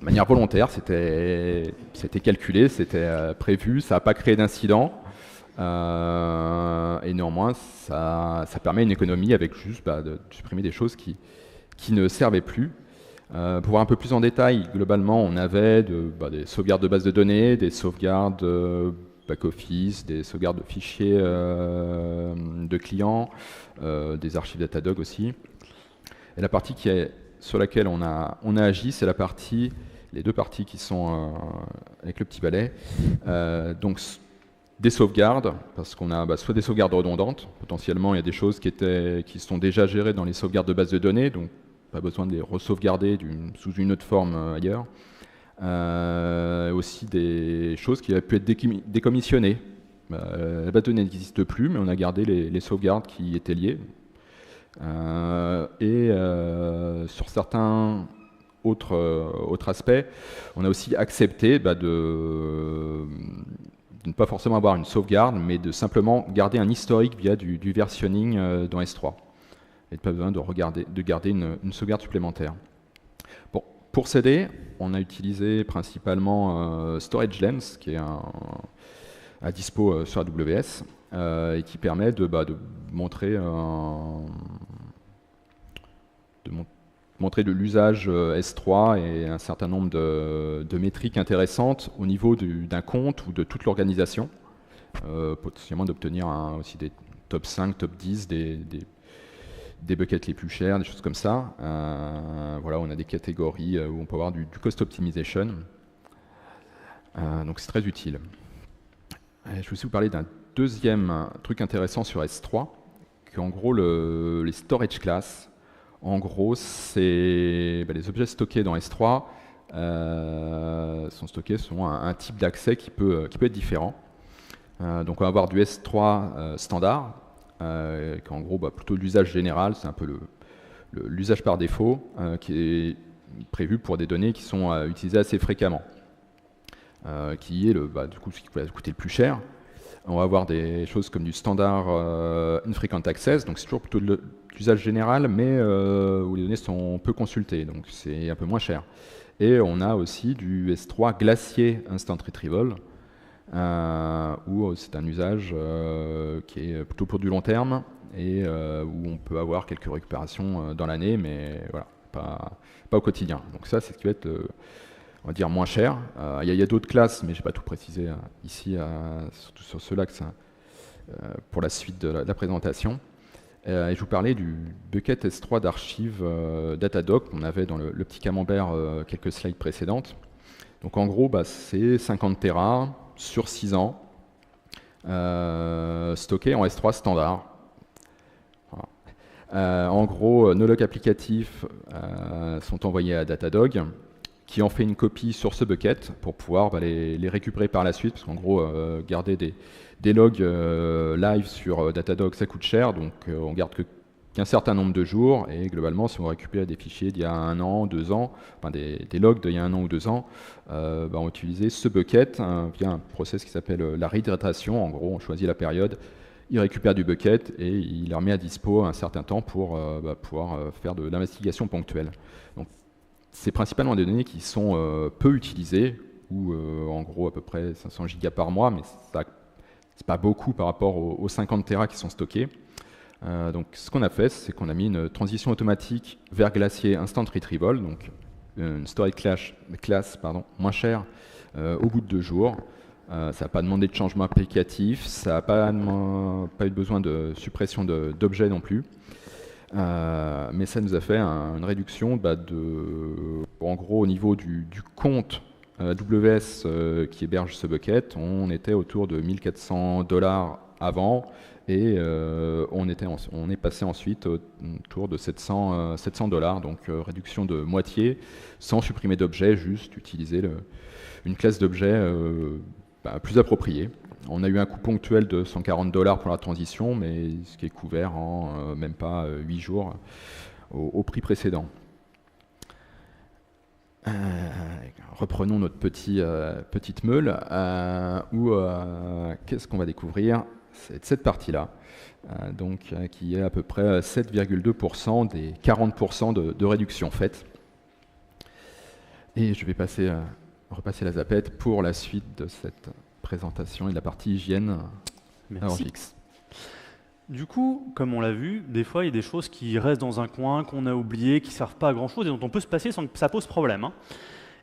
manière volontaire, c'était calculé, c'était prévu, ça n'a pas créé d'incident. Et néanmoins, ça permet une économie avec juste de supprimer des choses qui ne servaient plus. Pour voir un peu plus en détail, globalement, on avait des sauvegardes de bases de données, des sauvegardes back-office, des sauvegardes de fichiers de clients, des archives Datadog aussi. Et la partie sur laquelle on a agi, c'est les deux parties qui sont avec le petit balai. Donc des sauvegardes, parce qu'on a soit des sauvegardes redondantes, potentiellement il y a des choses qui sont déjà gérées dans les sauvegardes de base de données, donc pas besoin de les re-sauvegarder sous une autre forme ailleurs. Aussi des choses qui avaient pu être décommissionnées. La base de données n'existe plus, mais on a gardé les sauvegardes qui y étaient liées. Sur certains autres aspects, on a aussi accepté de ne pas forcément avoir une sauvegarde, mais de simplement garder un historique via du versionning dans S3. Et pas besoin de garder une sauvegarde supplémentaire. Bon, pour CD, on a utilisé principalement StorageLens, qui est à dispo sur AWS, et qui permet de montrer de l'usage S3 et un certain nombre de métriques intéressantes au niveau d'un compte ou de toute l'organisation, potentiellement d'obtenir aussi des top 5, top 10 des buckets les plus chers, des choses comme ça. Voilà, on a des catégories où on peut avoir du cost optimization. Donc c'est très utile. Je vais aussi vous parler d'un deuxième truc intéressant sur S3, qu'en gros les storage classes, en gros c'est les objets stockés dans S3 sont stockés selon un type d'accès qui peut être différent. Donc on va avoir du S3 standard, qui est en gros plutôt l'usage général, c'est un peu l'usage par défaut, qui est prévu pour des données qui sont utilisées assez fréquemment, qui est du coup ce qui va coûter le plus cher. On va avoir des choses comme du standard infrequent access, donc c'est toujours plutôt de l'usage général, mais où les données sont peu consultées, donc c'est un peu moins cher. Et on a aussi du S3 glacier instant retrieval, où c'est un usage qui est plutôt pour du long terme et où on peut avoir quelques récupérations dans l'année, mais voilà, pas au quotidien. Donc ça, c'est ce qui va être, on va dire, moins cher. Il y a d'autres classes, mais je n'ai pas tout précisé ici, surtout sur ceux-là, pour la suite de la présentation. Et je vous parlais du bucket S3 d'archives Datadog qu'on avait dans le petit camembert quelques slides précédentes. Donc en gros, c'est 50 Tera sur 6 ans, stocké en S3 standard. Voilà. En gros, nos logs applicatifs sont envoyés à Datadog, qui en fait une copie sur ce bucket pour pouvoir les récupérer par la suite, parce qu'en gros, garder des logs live sur Datadog, ça coûte cher, donc on garde qu'un certain nombre de jours, et globalement, si on récupère des fichiers d'il y a 1 an, 2 ans, enfin des logs d'il y a 1 an ou 2 ans, on va utiliser ce bucket via un process qui s'appelle la réhydratation. En gros, on choisit la période, il récupère du bucket et il la remet à dispo un certain temps pour pouvoir faire de l'investigation ponctuelle. Donc, c'est principalement des données qui sont peu utilisées, ou en gros à peu près 500 gigas par mois, mais c'est pas beaucoup par rapport aux 50 Tera qui sont stockés. Donc ce qu'on a fait, c'est qu'on a mis une transition automatique vers Glacier Instant Retrieval, donc une storage class moins chère au bout de 2 jours. Ça n'a pas demandé de changement applicatif, ça n'a pas eu besoin de suppression d'objets non plus. Mais ça nous a fait une réduction en gros au niveau du compte AWS qui héberge ce bucket, on était autour de $1400 avant, et on est passé ensuite autour de 700 $, donc réduction de moitié, sans supprimer d'objets, juste utiliser une classe d'objets plus appropriée. On a eu un coût ponctuel de 140 $ pour la transition, mais ce qui est couvert en même pas 8 jours au prix précédent. Reprenons notre petite meule, où qu'est-ce qu'on va découvrir? C'est cette partie-là, qui est à peu près 7,2% des 40% de réduction faite. Et je vais repasser la zapette pour la suite de cette présentation et de la partie hygiène à Orgix. Du coup, comme on l'a vu, des fois il y a des choses qui restent dans un coin, qu'on a oublié, qui ne servent pas à grand chose et dont on peut se passer sans que ça pose problème.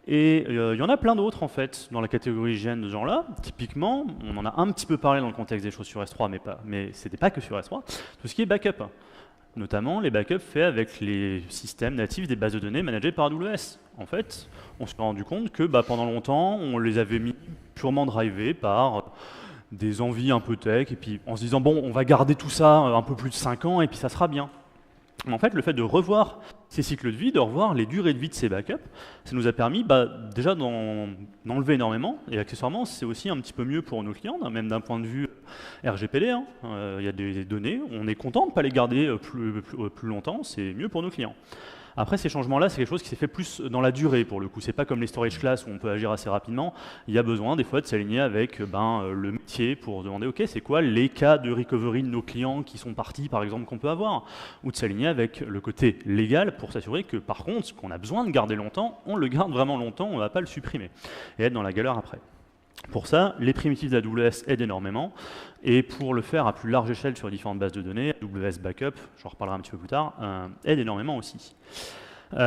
Et il y en a plein d'autres en fait dans la catégorie hygiène de ce genre-là. Typiquement, on en a un petit peu parlé dans le contexte des choses sur S3, mais ce n'était pas que sur S3, tout ce qui est backup. Notamment les backups faits avec les systèmes natifs des bases de données managées par AWS. En fait, on s'est rendu compte que pendant longtemps, on les avait mis purement drivés par des envies un peu tech, et puis en se disant, bon, on va garder tout ça un peu plus de 5 ans, et puis ça sera bien. Mais en fait, le fait de revoir ces cycles de vie, de revoir les durées de vie de ces backups, ça nous a permis déjà d'en enlever énormément, et accessoirement, c'est aussi un petit peu mieux pour nos clients, même d'un point de vue RGPD. Il y a des données, on est content de ne pas les garder plus longtemps, c'est mieux pour nos clients. Après, ces changements-là, c'est quelque chose qui s'est fait plus dans la durée, pour le coup. C'est pas comme les storage classes où on peut agir assez rapidement. Il y a besoin, des fois, de s'aligner avec le métier pour demander, OK, c'est quoi les cas de recovery de nos clients qui sont partis, par exemple, qu'on peut avoir? Ou de s'aligner avec le côté légal pour s'assurer que, par contre, ce qu'on a besoin de garder longtemps, on le garde vraiment longtemps, on ne va pas le supprimer et être dans la galère après. Pour ça, les primitives d'AWS aident énormément, et pour le faire à plus large échelle sur les différentes bases de données, AWS Backup, j'en reparlerai un petit peu plus tard, aide énormément aussi. Il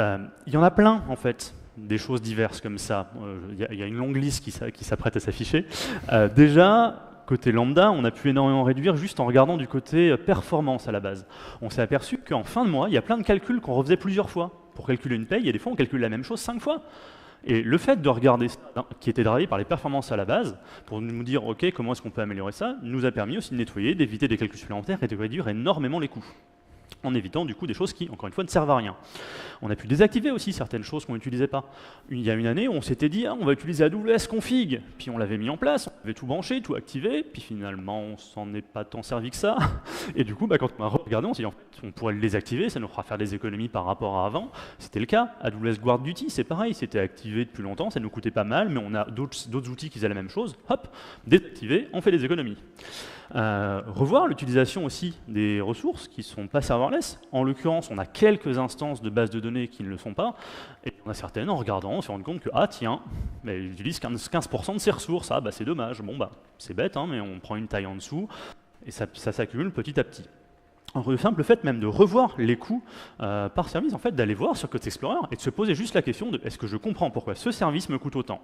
y en a plein, en fait, des choses diverses comme ça. Il y a une longue liste qui s'apprête à s'afficher. Déjà, côté lambda, on a pu énormément réduire juste en regardant du côté performance à la base. On s'est aperçu qu'en fin de mois, il y a plein de calculs qu'on refaisait plusieurs fois. Pour calculer une paye, il y a des fois on calcule la même chose 5 fois. Et le fait de regarder ça, qui était drivé par les performances à la base, pour nous dire ok, comment est-ce qu'on peut améliorer ça, nous a permis aussi de nettoyer, d'éviter des calculs supplémentaires et de réduire énormément les coûts, en évitant du coup des choses qui, encore une fois, ne servent à rien. On a pu désactiver aussi certaines choses qu'on n'utilisait pas. Il y a une année, on s'était dit on va utiliser AWS Config, puis on l'avait mis en place, on avait tout branché, tout activé, puis finalement on s'en est pas tant servi que ça. Et du coup, quand on a regardé, on s'est dit en fait, on pourrait le désactiver, ça nous fera faire des économies par rapport à avant. C'était le cas. AWS Guard Duty, c'est pareil, c'était activé depuis longtemps, ça nous coûtait pas mal, mais on a d'autres outils qui faisaient la même chose. Hop, désactivé, on fait des économies. Revoir l'utilisation aussi des ressources qui ne sont pas serverless. En l'occurrence, on a quelques instances de bases de données qui ne le sont pas, et on a certaines, en regardant, on s'est rendu compte que, ah tiens, ils utilisent 15% de ces ressources, c'est dommage. Bon, c'est bête, mais on prend une taille en dessous, et ça s'accumule petit à petit. Le simple fait même de revoir les coûts par service, en fait, d'aller voir sur Code Explorer et de se poser juste la question de est-ce que je comprends pourquoi ce service me coûte autant?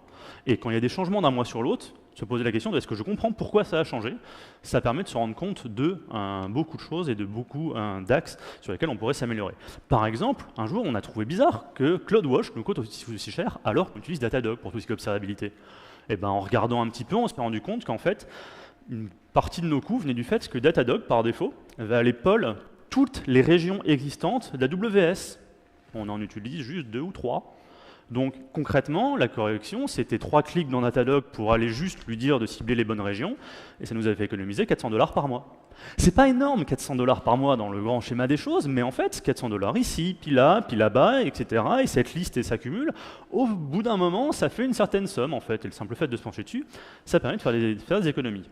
Et quand il y a des changements d'un mois sur l'autre, se poser la question de est-ce que je comprends pourquoi ça a changé? Ça permet de se rendre compte de beaucoup de choses et de beaucoup d'axes sur lesquels on pourrait s'améliorer. Par exemple, un jour, on a trouvé bizarre que CloudWatch nous coûte aussi cher alors qu'on utilise Datadog pour tout ce qui est observabilité. Et en regardant un petit peu, on s'est rendu compte qu'en fait, une partie de nos coûts venait du fait que Datadog, par défaut, va aller poll toutes les régions existantes d'AWS. On en utilise juste 2 ou 3. Donc concrètement, la correction, c'était 3 clics dans Datadog pour aller juste lui dire de cibler les bonnes régions, et ça nous avait fait économiser 400 $ par mois. C'est pas énorme, 400 $ par mois dans le grand schéma des choses, mais en fait, 400 $ ici, puis là-bas, etc., et cette liste s'accumule, au bout d'un moment, ça fait une certaine somme, en fait, et le simple fait de se pencher dessus, ça permet de faire des économies.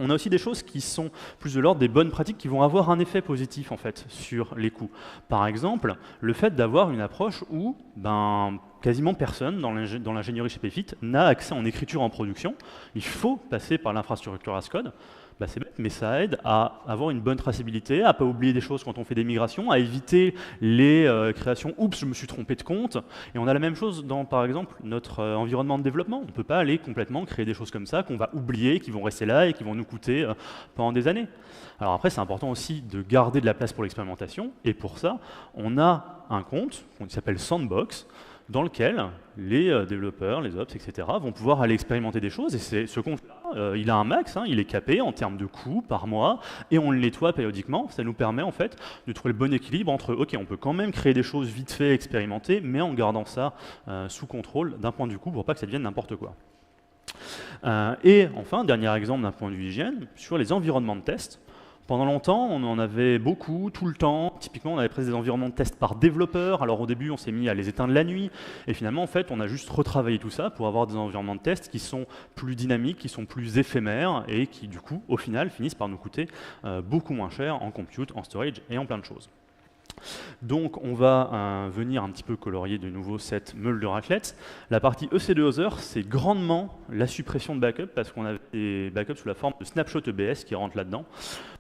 On a aussi des choses qui sont plus de l'ordre des bonnes pratiques qui vont avoir un effet positif en fait sur les coûts. Par exemple, le fait d'avoir une approche où quasiment personne dans l'ingénierie chez PayFit n'a accès en écriture en production. Il faut passer par l'infrastructure as code. C'est bête, mais ça aide à avoir une bonne traçabilité, à ne pas oublier des choses quand on fait des migrations, à éviter les créations « oups, je me suis trompé de compte ». Et on a la même chose dans, par exemple, notre environnement de développement. On ne peut pas aller complètement créer des choses comme ça qu'on va oublier, qui vont rester là et qui vont nous coûter pendant des années. Alors après, c'est important aussi de garder de la place pour l'expérimentation. Et pour ça, on a un compte qui s'appelle Sandbox, dans lequel les développeurs, les ops, etc. vont pouvoir aller expérimenter des choses, et ce compte-là, il a un max, hein, il est capé en termes de coûts par mois, et on le nettoie périodiquement. Ça nous permet en fait de trouver le bon équilibre entre, ok, on peut quand même créer des choses vite fait, expérimentées, mais en gardant ça sous contrôle d'un point de vue coût pour pas que ça devienne n'importe quoi. Et enfin, dernier exemple d'un point de vue hygiène, sur les environnements de test. Pendant longtemps, on en avait beaucoup, tout le temps. Typiquement, on avait presque des environnements de test par développeur. Alors au début, on s'est mis à les éteindre la nuit. Et finalement, en fait, on a juste retravaillé tout ça pour avoir des environnements de test qui sont plus dynamiques, qui sont plus éphémères et qui, du coup, au final, finissent par nous coûter beaucoup moins cher en compute, en storage et en plein de choses. Donc on va venir un petit peu colorier de nouveau cette meule de raclette. La partie EC2 Other, c'est grandement la suppression de backup parce qu'on avait des backups sous la forme de snapshot EBS qui rentrent là-dedans.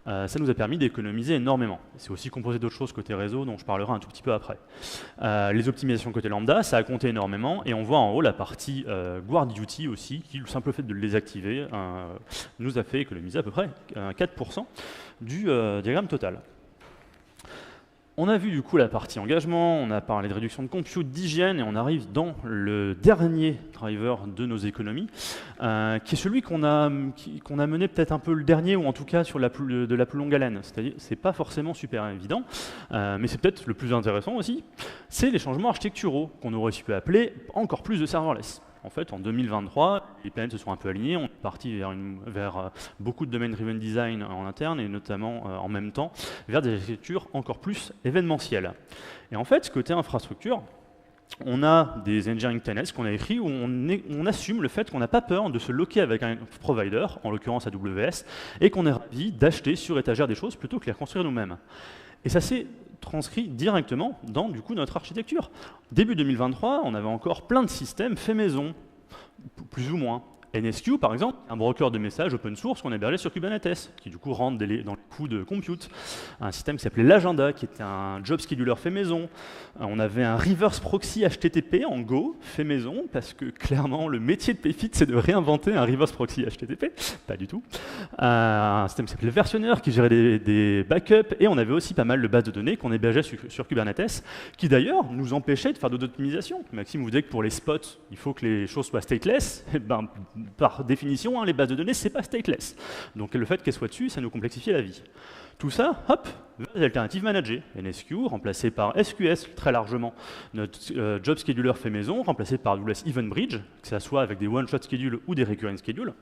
Ça nous a permis d'économiser énormément. C'est aussi composé d'autres choses côté réseau dont je parlerai un tout petit peu après. Les optimisations côté lambda, ça a compté énormément et on voit en haut la partie guard duty aussi qui, le simple fait de le désactiver, nous a fait économiser à peu près 4% du diagramme total. On a vu du coup la partie engagement, on a parlé de réduction de compute, d'hygiène, et on arrive dans le dernier driver de nos économies, qui est celui qu'on a mené peut-être un peu le dernier, ou en tout cas sur de la plus longue haleine. C'est-à-dire, c'est pas forcément super évident, mais c'est peut-être le plus intéressant aussi, c'est les changements architecturaux, qu'on aurait pu appeler encore plus de serverless. En fait, en 2023, les planètes se sont un peu alignées, on est parti vers beaucoup de domain-driven design en interne et notamment en même temps vers des architectures encore plus événementielles. Et en fait, ce côté infrastructure, on a des engineering tenets qu'on a écrits où on assume le fait qu'on n'a pas peur de se loquer avec un provider, en l'occurrence AWS, et qu'on est ravi d'acheter sur étagère des choses plutôt que les reconstruire nous-mêmes. Et ça s'est transcrit directement dans du coup, notre architecture. Début 2023, on avait encore plein de systèmes faits maison, plus ou moins. NSQ, par exemple, un broker de messages open source qu'on hébergeait sur Kubernetes, qui du coup rentre dans les coûts de compute. Un système qui s'appelait l'Agenda, qui était un job scheduler fait maison. On avait un reverse proxy HTTP en Go, fait maison, parce que clairement, le métier de Payfit, c'est de réinventer un reverse proxy HTTP. Pas du tout. Un système qui s'appelait le Versionneur, qui gérait des backups. Et on avait aussi pas mal de bases de données qu'on hébergeait sur Kubernetes, qui d'ailleurs nous empêchait de faire d'autres optimisations. Maxime vous disait que pour les spots, il faut que les choses soient stateless. Et ben, par définition, hein, les bases de données, c'est pas stateless. Donc le fait qu'elles soient dessus, ça nous complexifiait la vie. Tout ça, hop, vers les alternatives managées. NSQ, remplacé par SQS très largement. Notre job scheduler fait maison, remplacé par AWS EventBridge, que ce soit avec des one-shot schedules ou des recurring schedules.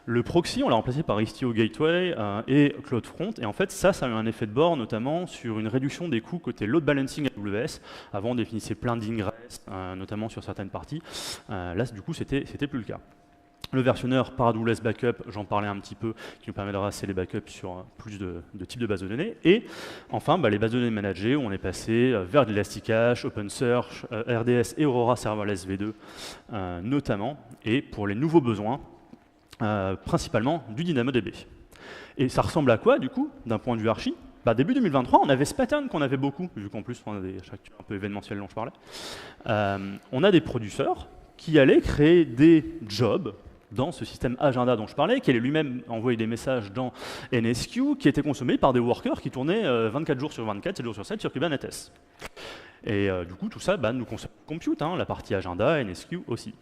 Le proxy, on l'a remplacé par Istio Gateway et CloudFront. Et en fait, ça a eu un effet de bord, notamment sur une réduction des coûts côté load balancing AWS. Avant, on définissait plein d'ingress, notamment sur certaines parties. Là, du coup, c'était plus le cas. Le versionneur par AWS Backup, j'en parlais un petit peu, qui nous permet de raser les backups sur plus de types de bases de données. Et enfin, les bases de données managées, où on est passé vers de l'Elasticache, OpenSearch, RDS et Aurora Serverless V2 notamment, et pour les nouveaux besoins, principalement du DynamoDB. Et ça ressemble à quoi, du coup, d'un point de vue archi ? Début 2023, on avait ce pattern qu'on avait beaucoup, vu qu'en plus, on a des architectures un peu événementielles dont je parlais. On a des producteurs qui allaient créer des jobs dans ce système agenda dont je parlais, qui allait lui-même envoyer des messages dans NSQ, qui étaient consommés par des workers qui tournaient 24 jours sur 24, 7 jours sur 7 sur Kubernetes. Et du coup, tout ça nous consomme compute, la partie agenda, NSQ aussi.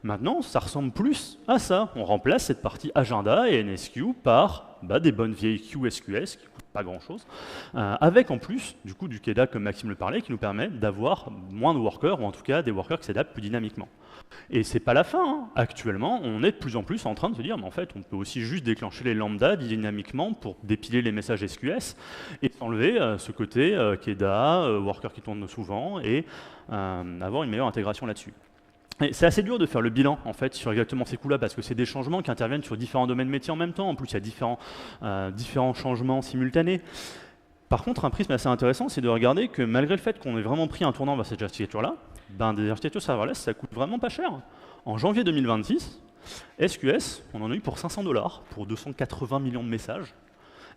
Maintenant, ça ressemble plus à ça. On remplace cette partie agenda et NSQ par des bonnes vieilles QSQS, qui coûtent pas grand-chose, avec en plus du coup du KEDA, comme Maxime le parlait, qui nous permet d'avoir moins de workers, ou en tout cas des workers qui s'adaptent plus dynamiquement. Et c'est pas la fin. Actuellement, on est de plus en plus en train de se dire, mais en fait, on peut aussi juste déclencher les lambda dynamiquement pour dépiler les messages SQS et enlever ce côté KEDA, worker qui tourne souvent, et avoir une meilleure intégration là-dessus. C'est assez dur de faire le bilan en fait sur exactement ces coûts-là parce que c'est des changements qui interviennent sur différents domaines métiers en même temps. En plus, il y a différents changements simultanés. Par contre, un prisme assez intéressant, c'est de regarder que malgré le fait qu'on ait vraiment pris un tournant vers cette architecture-là, des architectures serverless, ça coûte vraiment pas cher. En janvier 2026, SQS, on en a eu pour 500 $ pour 280 millions de messages.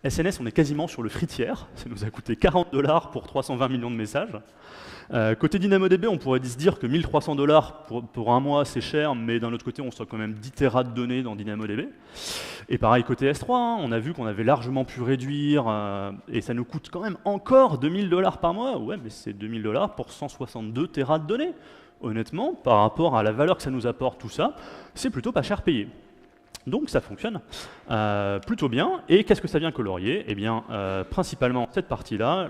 SNS, on est quasiment sur le free tier, ça nous a coûté 40 $ pour 320 millions de messages. Côté DynamoDB, on pourrait se dire que 1300 $ pour un mois, c'est cher, mais d'un autre côté, on stocke quand même 10 Tera de données dans DynamoDB. Et pareil, côté S3, on a vu qu'on avait largement pu réduire, et ça nous coûte quand même encore 2000 $ par mois. Ouais, mais c'est 2000 $ pour 162 Tera de données. honnêtement, par rapport à la valeur que ça nous apporte, tout ça, c'est plutôt pas cher payé. Donc ça fonctionne plutôt bien. Et qu'est-ce que ça vient colorier? Eh bien, principalement cette partie-là,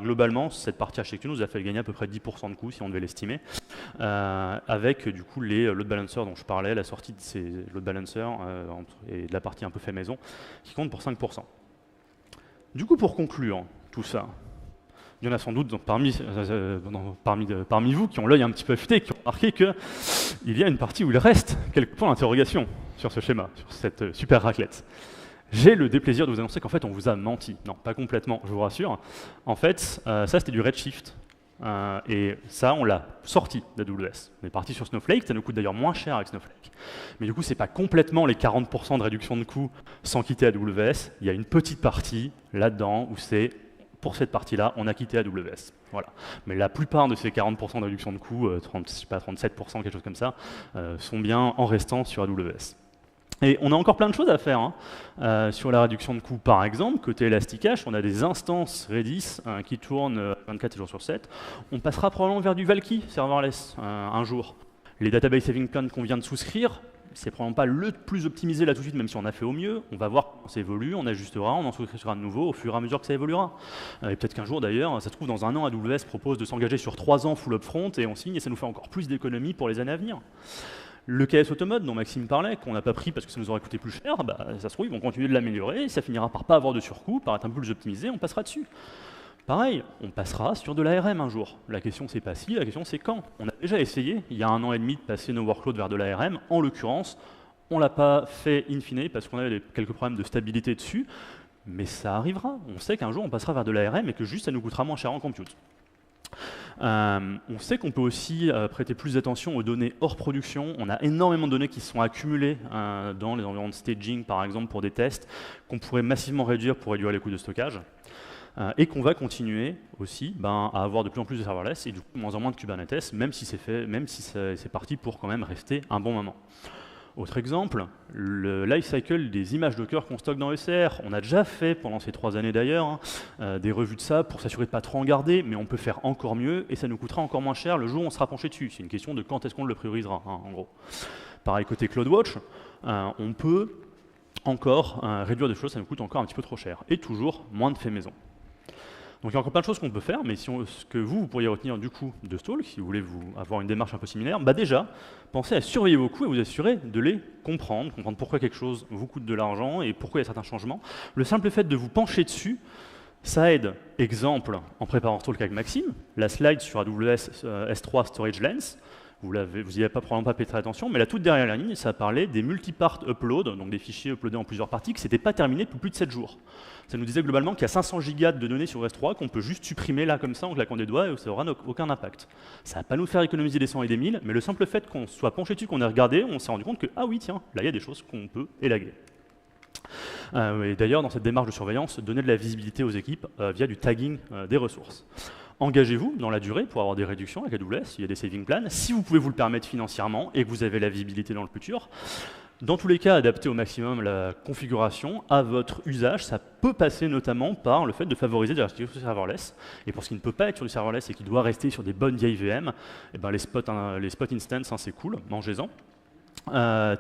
globalement, cette partie architecture nous a fait gagner à peu près 10% de coûts, si on devait l'estimer, avec du coup les load balancers dont je parlais, la sortie de ces load balancers et de la partie un peu fait maison, qui compte pour 5%. Du coup, pour conclure tout ça, il y en a sans doute donc, parmi vous qui ont l'œil un petit peu affûté, qui ont remarqué qu'il y a une partie où il reste quelques points d'interrogation sur ce schéma, sur cette super raclette. J'ai le déplaisir de vous annoncer qu'en fait on vous a menti. Non, pas complètement, je vous rassure. En fait, ça c'était du Redshift. Et ça, on l'a sorti d'AWS. On est parti sur Snowflake, ça nous coûte d'ailleurs moins cher avec Snowflake. Mais du coup, c'est pas complètement les 40% de réduction de coûts sans quitter AWS. Il y a une petite partie là-dedans où c'est pour cette partie-là, on a quitté AWS. Voilà. Mais la plupart de ces 40% de réduction de coûts, 37%, quelque chose comme ça, sont bien en restant sur AWS. Et on a encore plein de choses à faire sur la réduction de coûts. Par exemple, côté Elasticache, on a des instances Redis qui tournent 24 jours sur 7. On passera probablement vers du Valky serverless un jour. Les database saving plans qu'on vient de souscrire, c'est probablement pas le plus optimisé là tout de suite, même si on a fait au mieux. On va voir comment ça évolue, on ajustera, on en souscrira de nouveau au fur et à mesure que ça évoluera. Et peut-être qu'un jour d'ailleurs, ça se trouve dans un an, AWS propose de s'engager sur 3 ans full upfront et on signe et ça nous fait encore plus d'économies pour les années à venir. Le KS Automode dont Maxime parlait, qu'on n'a pas pris parce que ça nous aurait coûté plus cher, ça se trouve, ils vont continuer de l'améliorer et ça finira par pas avoir de surcoût, par être un peu plus optimisé, on passera dessus. Pareil, on passera sur de l'ARM un jour. La question c'est pas si, la question c'est quand. On a déjà essayé, il y a 1 an et demi, de passer nos workloads vers de l'ARM. En l'occurrence, on ne l'a pas fait in fine parce qu'on avait quelques problèmes de stabilité dessus, mais ça arrivera. On sait qu'un jour on passera vers de l'ARM et que juste ça nous coûtera moins cher en compute. On sait qu'on peut aussi prêter plus d'attention aux données hors production. On a énormément de données qui sont accumulées dans les environnements de staging, par exemple, pour des tests, qu'on pourrait massivement réduire pour réduire les coûts de stockage. Et qu'on va continuer aussi à avoir de plus en plus de serverless et du coup de moins en moins de Kubernetes, même si c'est parti pour quand même rester un bon moment. Autre exemple, le lifecycle des images Docker qu'on stocke dans ECR. On a déjà fait, pendant ces 3 années d'ailleurs, des revues de ça pour s'assurer de ne pas trop en garder, mais on peut faire encore mieux et ça nous coûtera encore moins cher le jour où on sera penché dessus. C'est une question de quand est-ce qu'on le priorisera, en gros. Pareil côté CloudWatch, on peut encore réduire des choses, ça nous coûte encore un petit peu trop cher. Et toujours moins de fait maison. Donc il y a encore plein de choses qu'on peut faire, mais ce que vous pourriez retenir du coup de Stalk, si vous voulez avoir une démarche un peu similaire, déjà, pensez à surveiller vos coûts et vous assurer de les comprendre pourquoi quelque chose vous coûte de l'argent et pourquoi il y a certains changements. Le simple fait de vous pencher dessus, ça aide. Exemple, en préparant Stalk avec Maxime, la slide sur AWS S3 Storage Lens, vous n'y avez probablement pas prêté attention, mais la toute dernière ligne, ça parlait des multipart uploads, donc des fichiers uploadés en plusieurs parties, que ce n'était pas terminé depuis plus de 7 jours. Ça nous disait globalement qu'il y a 500 gigas de données sur S3 qu'on peut juste supprimer là comme ça en claquant des doigts et ça n'aura aucun impact. Ça ne va pas nous faire économiser des 100 et des 1000, mais le simple fait qu'on soit penché dessus, qu'on ait regardé, on s'est rendu compte que, ah oui, tiens, là il y a des choses qu'on peut élaguer. Et d'ailleurs, dans cette démarche de surveillance, donner de la visibilité aux équipes via du tagging des ressources. Engagez-vous dans la durée pour avoir des réductions avec AWS, il y a des saving plans, si vous pouvez vous le permettre financièrement et que vous avez la visibilité dans le futur. Dans tous les cas, adapter au maximum la configuration à votre usage, ça peut passer notamment par le fait de favoriser de l'architecture serverless. Et pour ce qui ne peut pas être sur du serverless et qui doit rester sur des bonnes vieilles VM, les spot instances, c'est cool, mangez-en.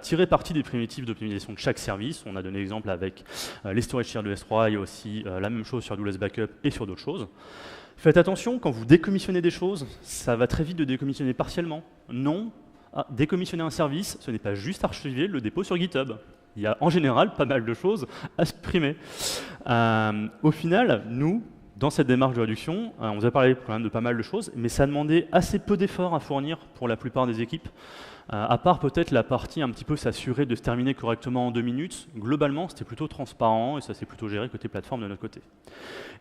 Tirer parti des primitives d'optimisation de chaque service. On a donné l'exemple avec les storage tiers de S3, il y a aussi la même chose sur AWS Backup et sur d'autres choses. Faites attention, quand vous décommissionnez des choses, ça va très vite de décommissionner partiellement. Non, décommissionner un service, ce n'est pas juste archiver le dépôt sur GitHub. Il y a en général pas mal de choses à supprimer. Au final, nous, dans cette démarche de réduction, on vous a parlé quand même de pas mal de choses, mais ça a demandé assez peu d'efforts à fournir pour la plupart des équipes. À part peut-être la partie un petit peu s'assurer de se terminer correctement en 2 minutes, globalement c'était plutôt transparent et ça s'est plutôt géré côté plateforme de notre côté.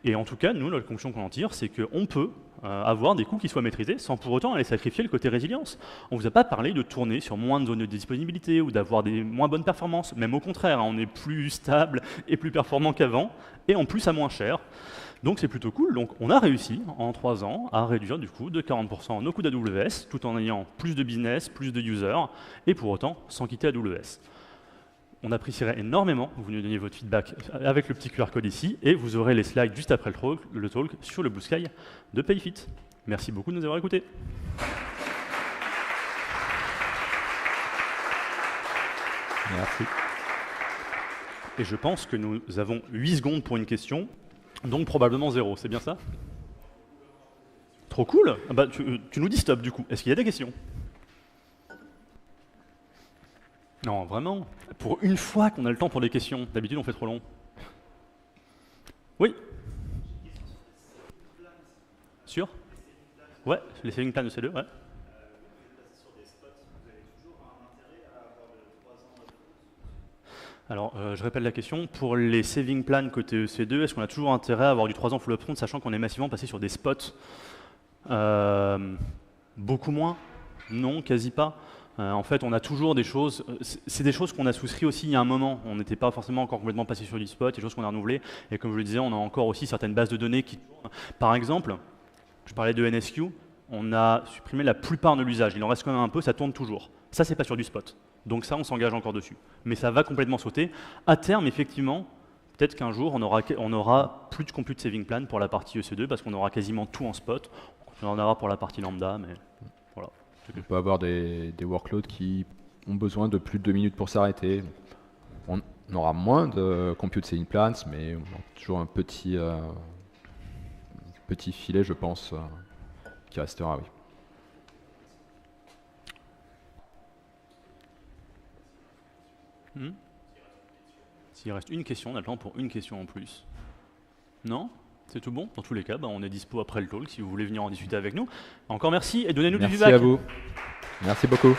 Et en tout cas, nous, la conclusion qu'on en tire, c'est qu'on peut avoir des coûts qui soient maîtrisés sans pour autant aller sacrifier le côté résilience. On ne vous a pas parlé de tourner sur moins de zones de disponibilité ou d'avoir des moins bonnes performances, même au contraire, on est plus stable et plus performant qu'avant, et en plus à moins cher. Donc c'est plutôt cool. Donc on a réussi en 3 ans à réduire du coup de 40% nos coûts d'AWS tout en ayant plus de business, plus de users et pour autant sans quitter AWS. On apprécierait énormément que vous nous donniez votre feedback avec le petit QR code ici et vous aurez les slides juste après le talk sur le Blue Sky de PayFit. Merci beaucoup de nous avoir écoutés. Merci. Et je pense que nous avons 8 secondes pour une question, donc probablement 0, c'est bien ça? Trop cool. Ah bah, tu nous dis stop du coup. Est-ce qu'il y a des questions? Non, vraiment. Pour une fois qu'on a le temps pour les questions, d'habitude on fait trop long. Oui. Sûr? Ouais, les saving plans de C2, ouais. Alors, je répète la question. Pour les saving plans côté EC2, est-ce qu'on a toujours intérêt à avoir du 3 ans full upfront, sachant qu'on est massivement passé sur des spots? Beaucoup moins? Non, quasi pas. En fait, on a toujours des choses. C'est des choses qu'on a souscrit aussi il y a un moment. On n'était pas forcément encore complètement passé sur du spot, des choses qu'on a renouvelées. Et comme je le disais, on a encore aussi certaines bases de données qui tournent. Par exemple, je parlais de NSQ, on a supprimé la plupart de l'usage. Il en reste quand même un peu, ça tourne toujours. Ça, c'est pas sur du spot. Donc ça, on s'engage encore dessus. Mais ça va complètement sauter. À terme, effectivement, peut-être qu'un jour, on aura plus de compute saving plan pour la partie EC2 parce qu'on aura quasiment tout en spot. On en aura pour la partie lambda, mais voilà. On peut avoir des workloads qui ont besoin de plus de 2 minutes pour s'arrêter. On aura moins de compute saving plans, mais on a toujours un petit filet, je pense, qui restera, oui. S'il reste une question, on a le temps pour une question en plus. Non? C'est tout bon? Dans tous les cas, on est dispo après le talk si vous voulez venir en discuter avec nous. Encore merci et donnez-nous du feedback. Merci à vous. Merci beaucoup.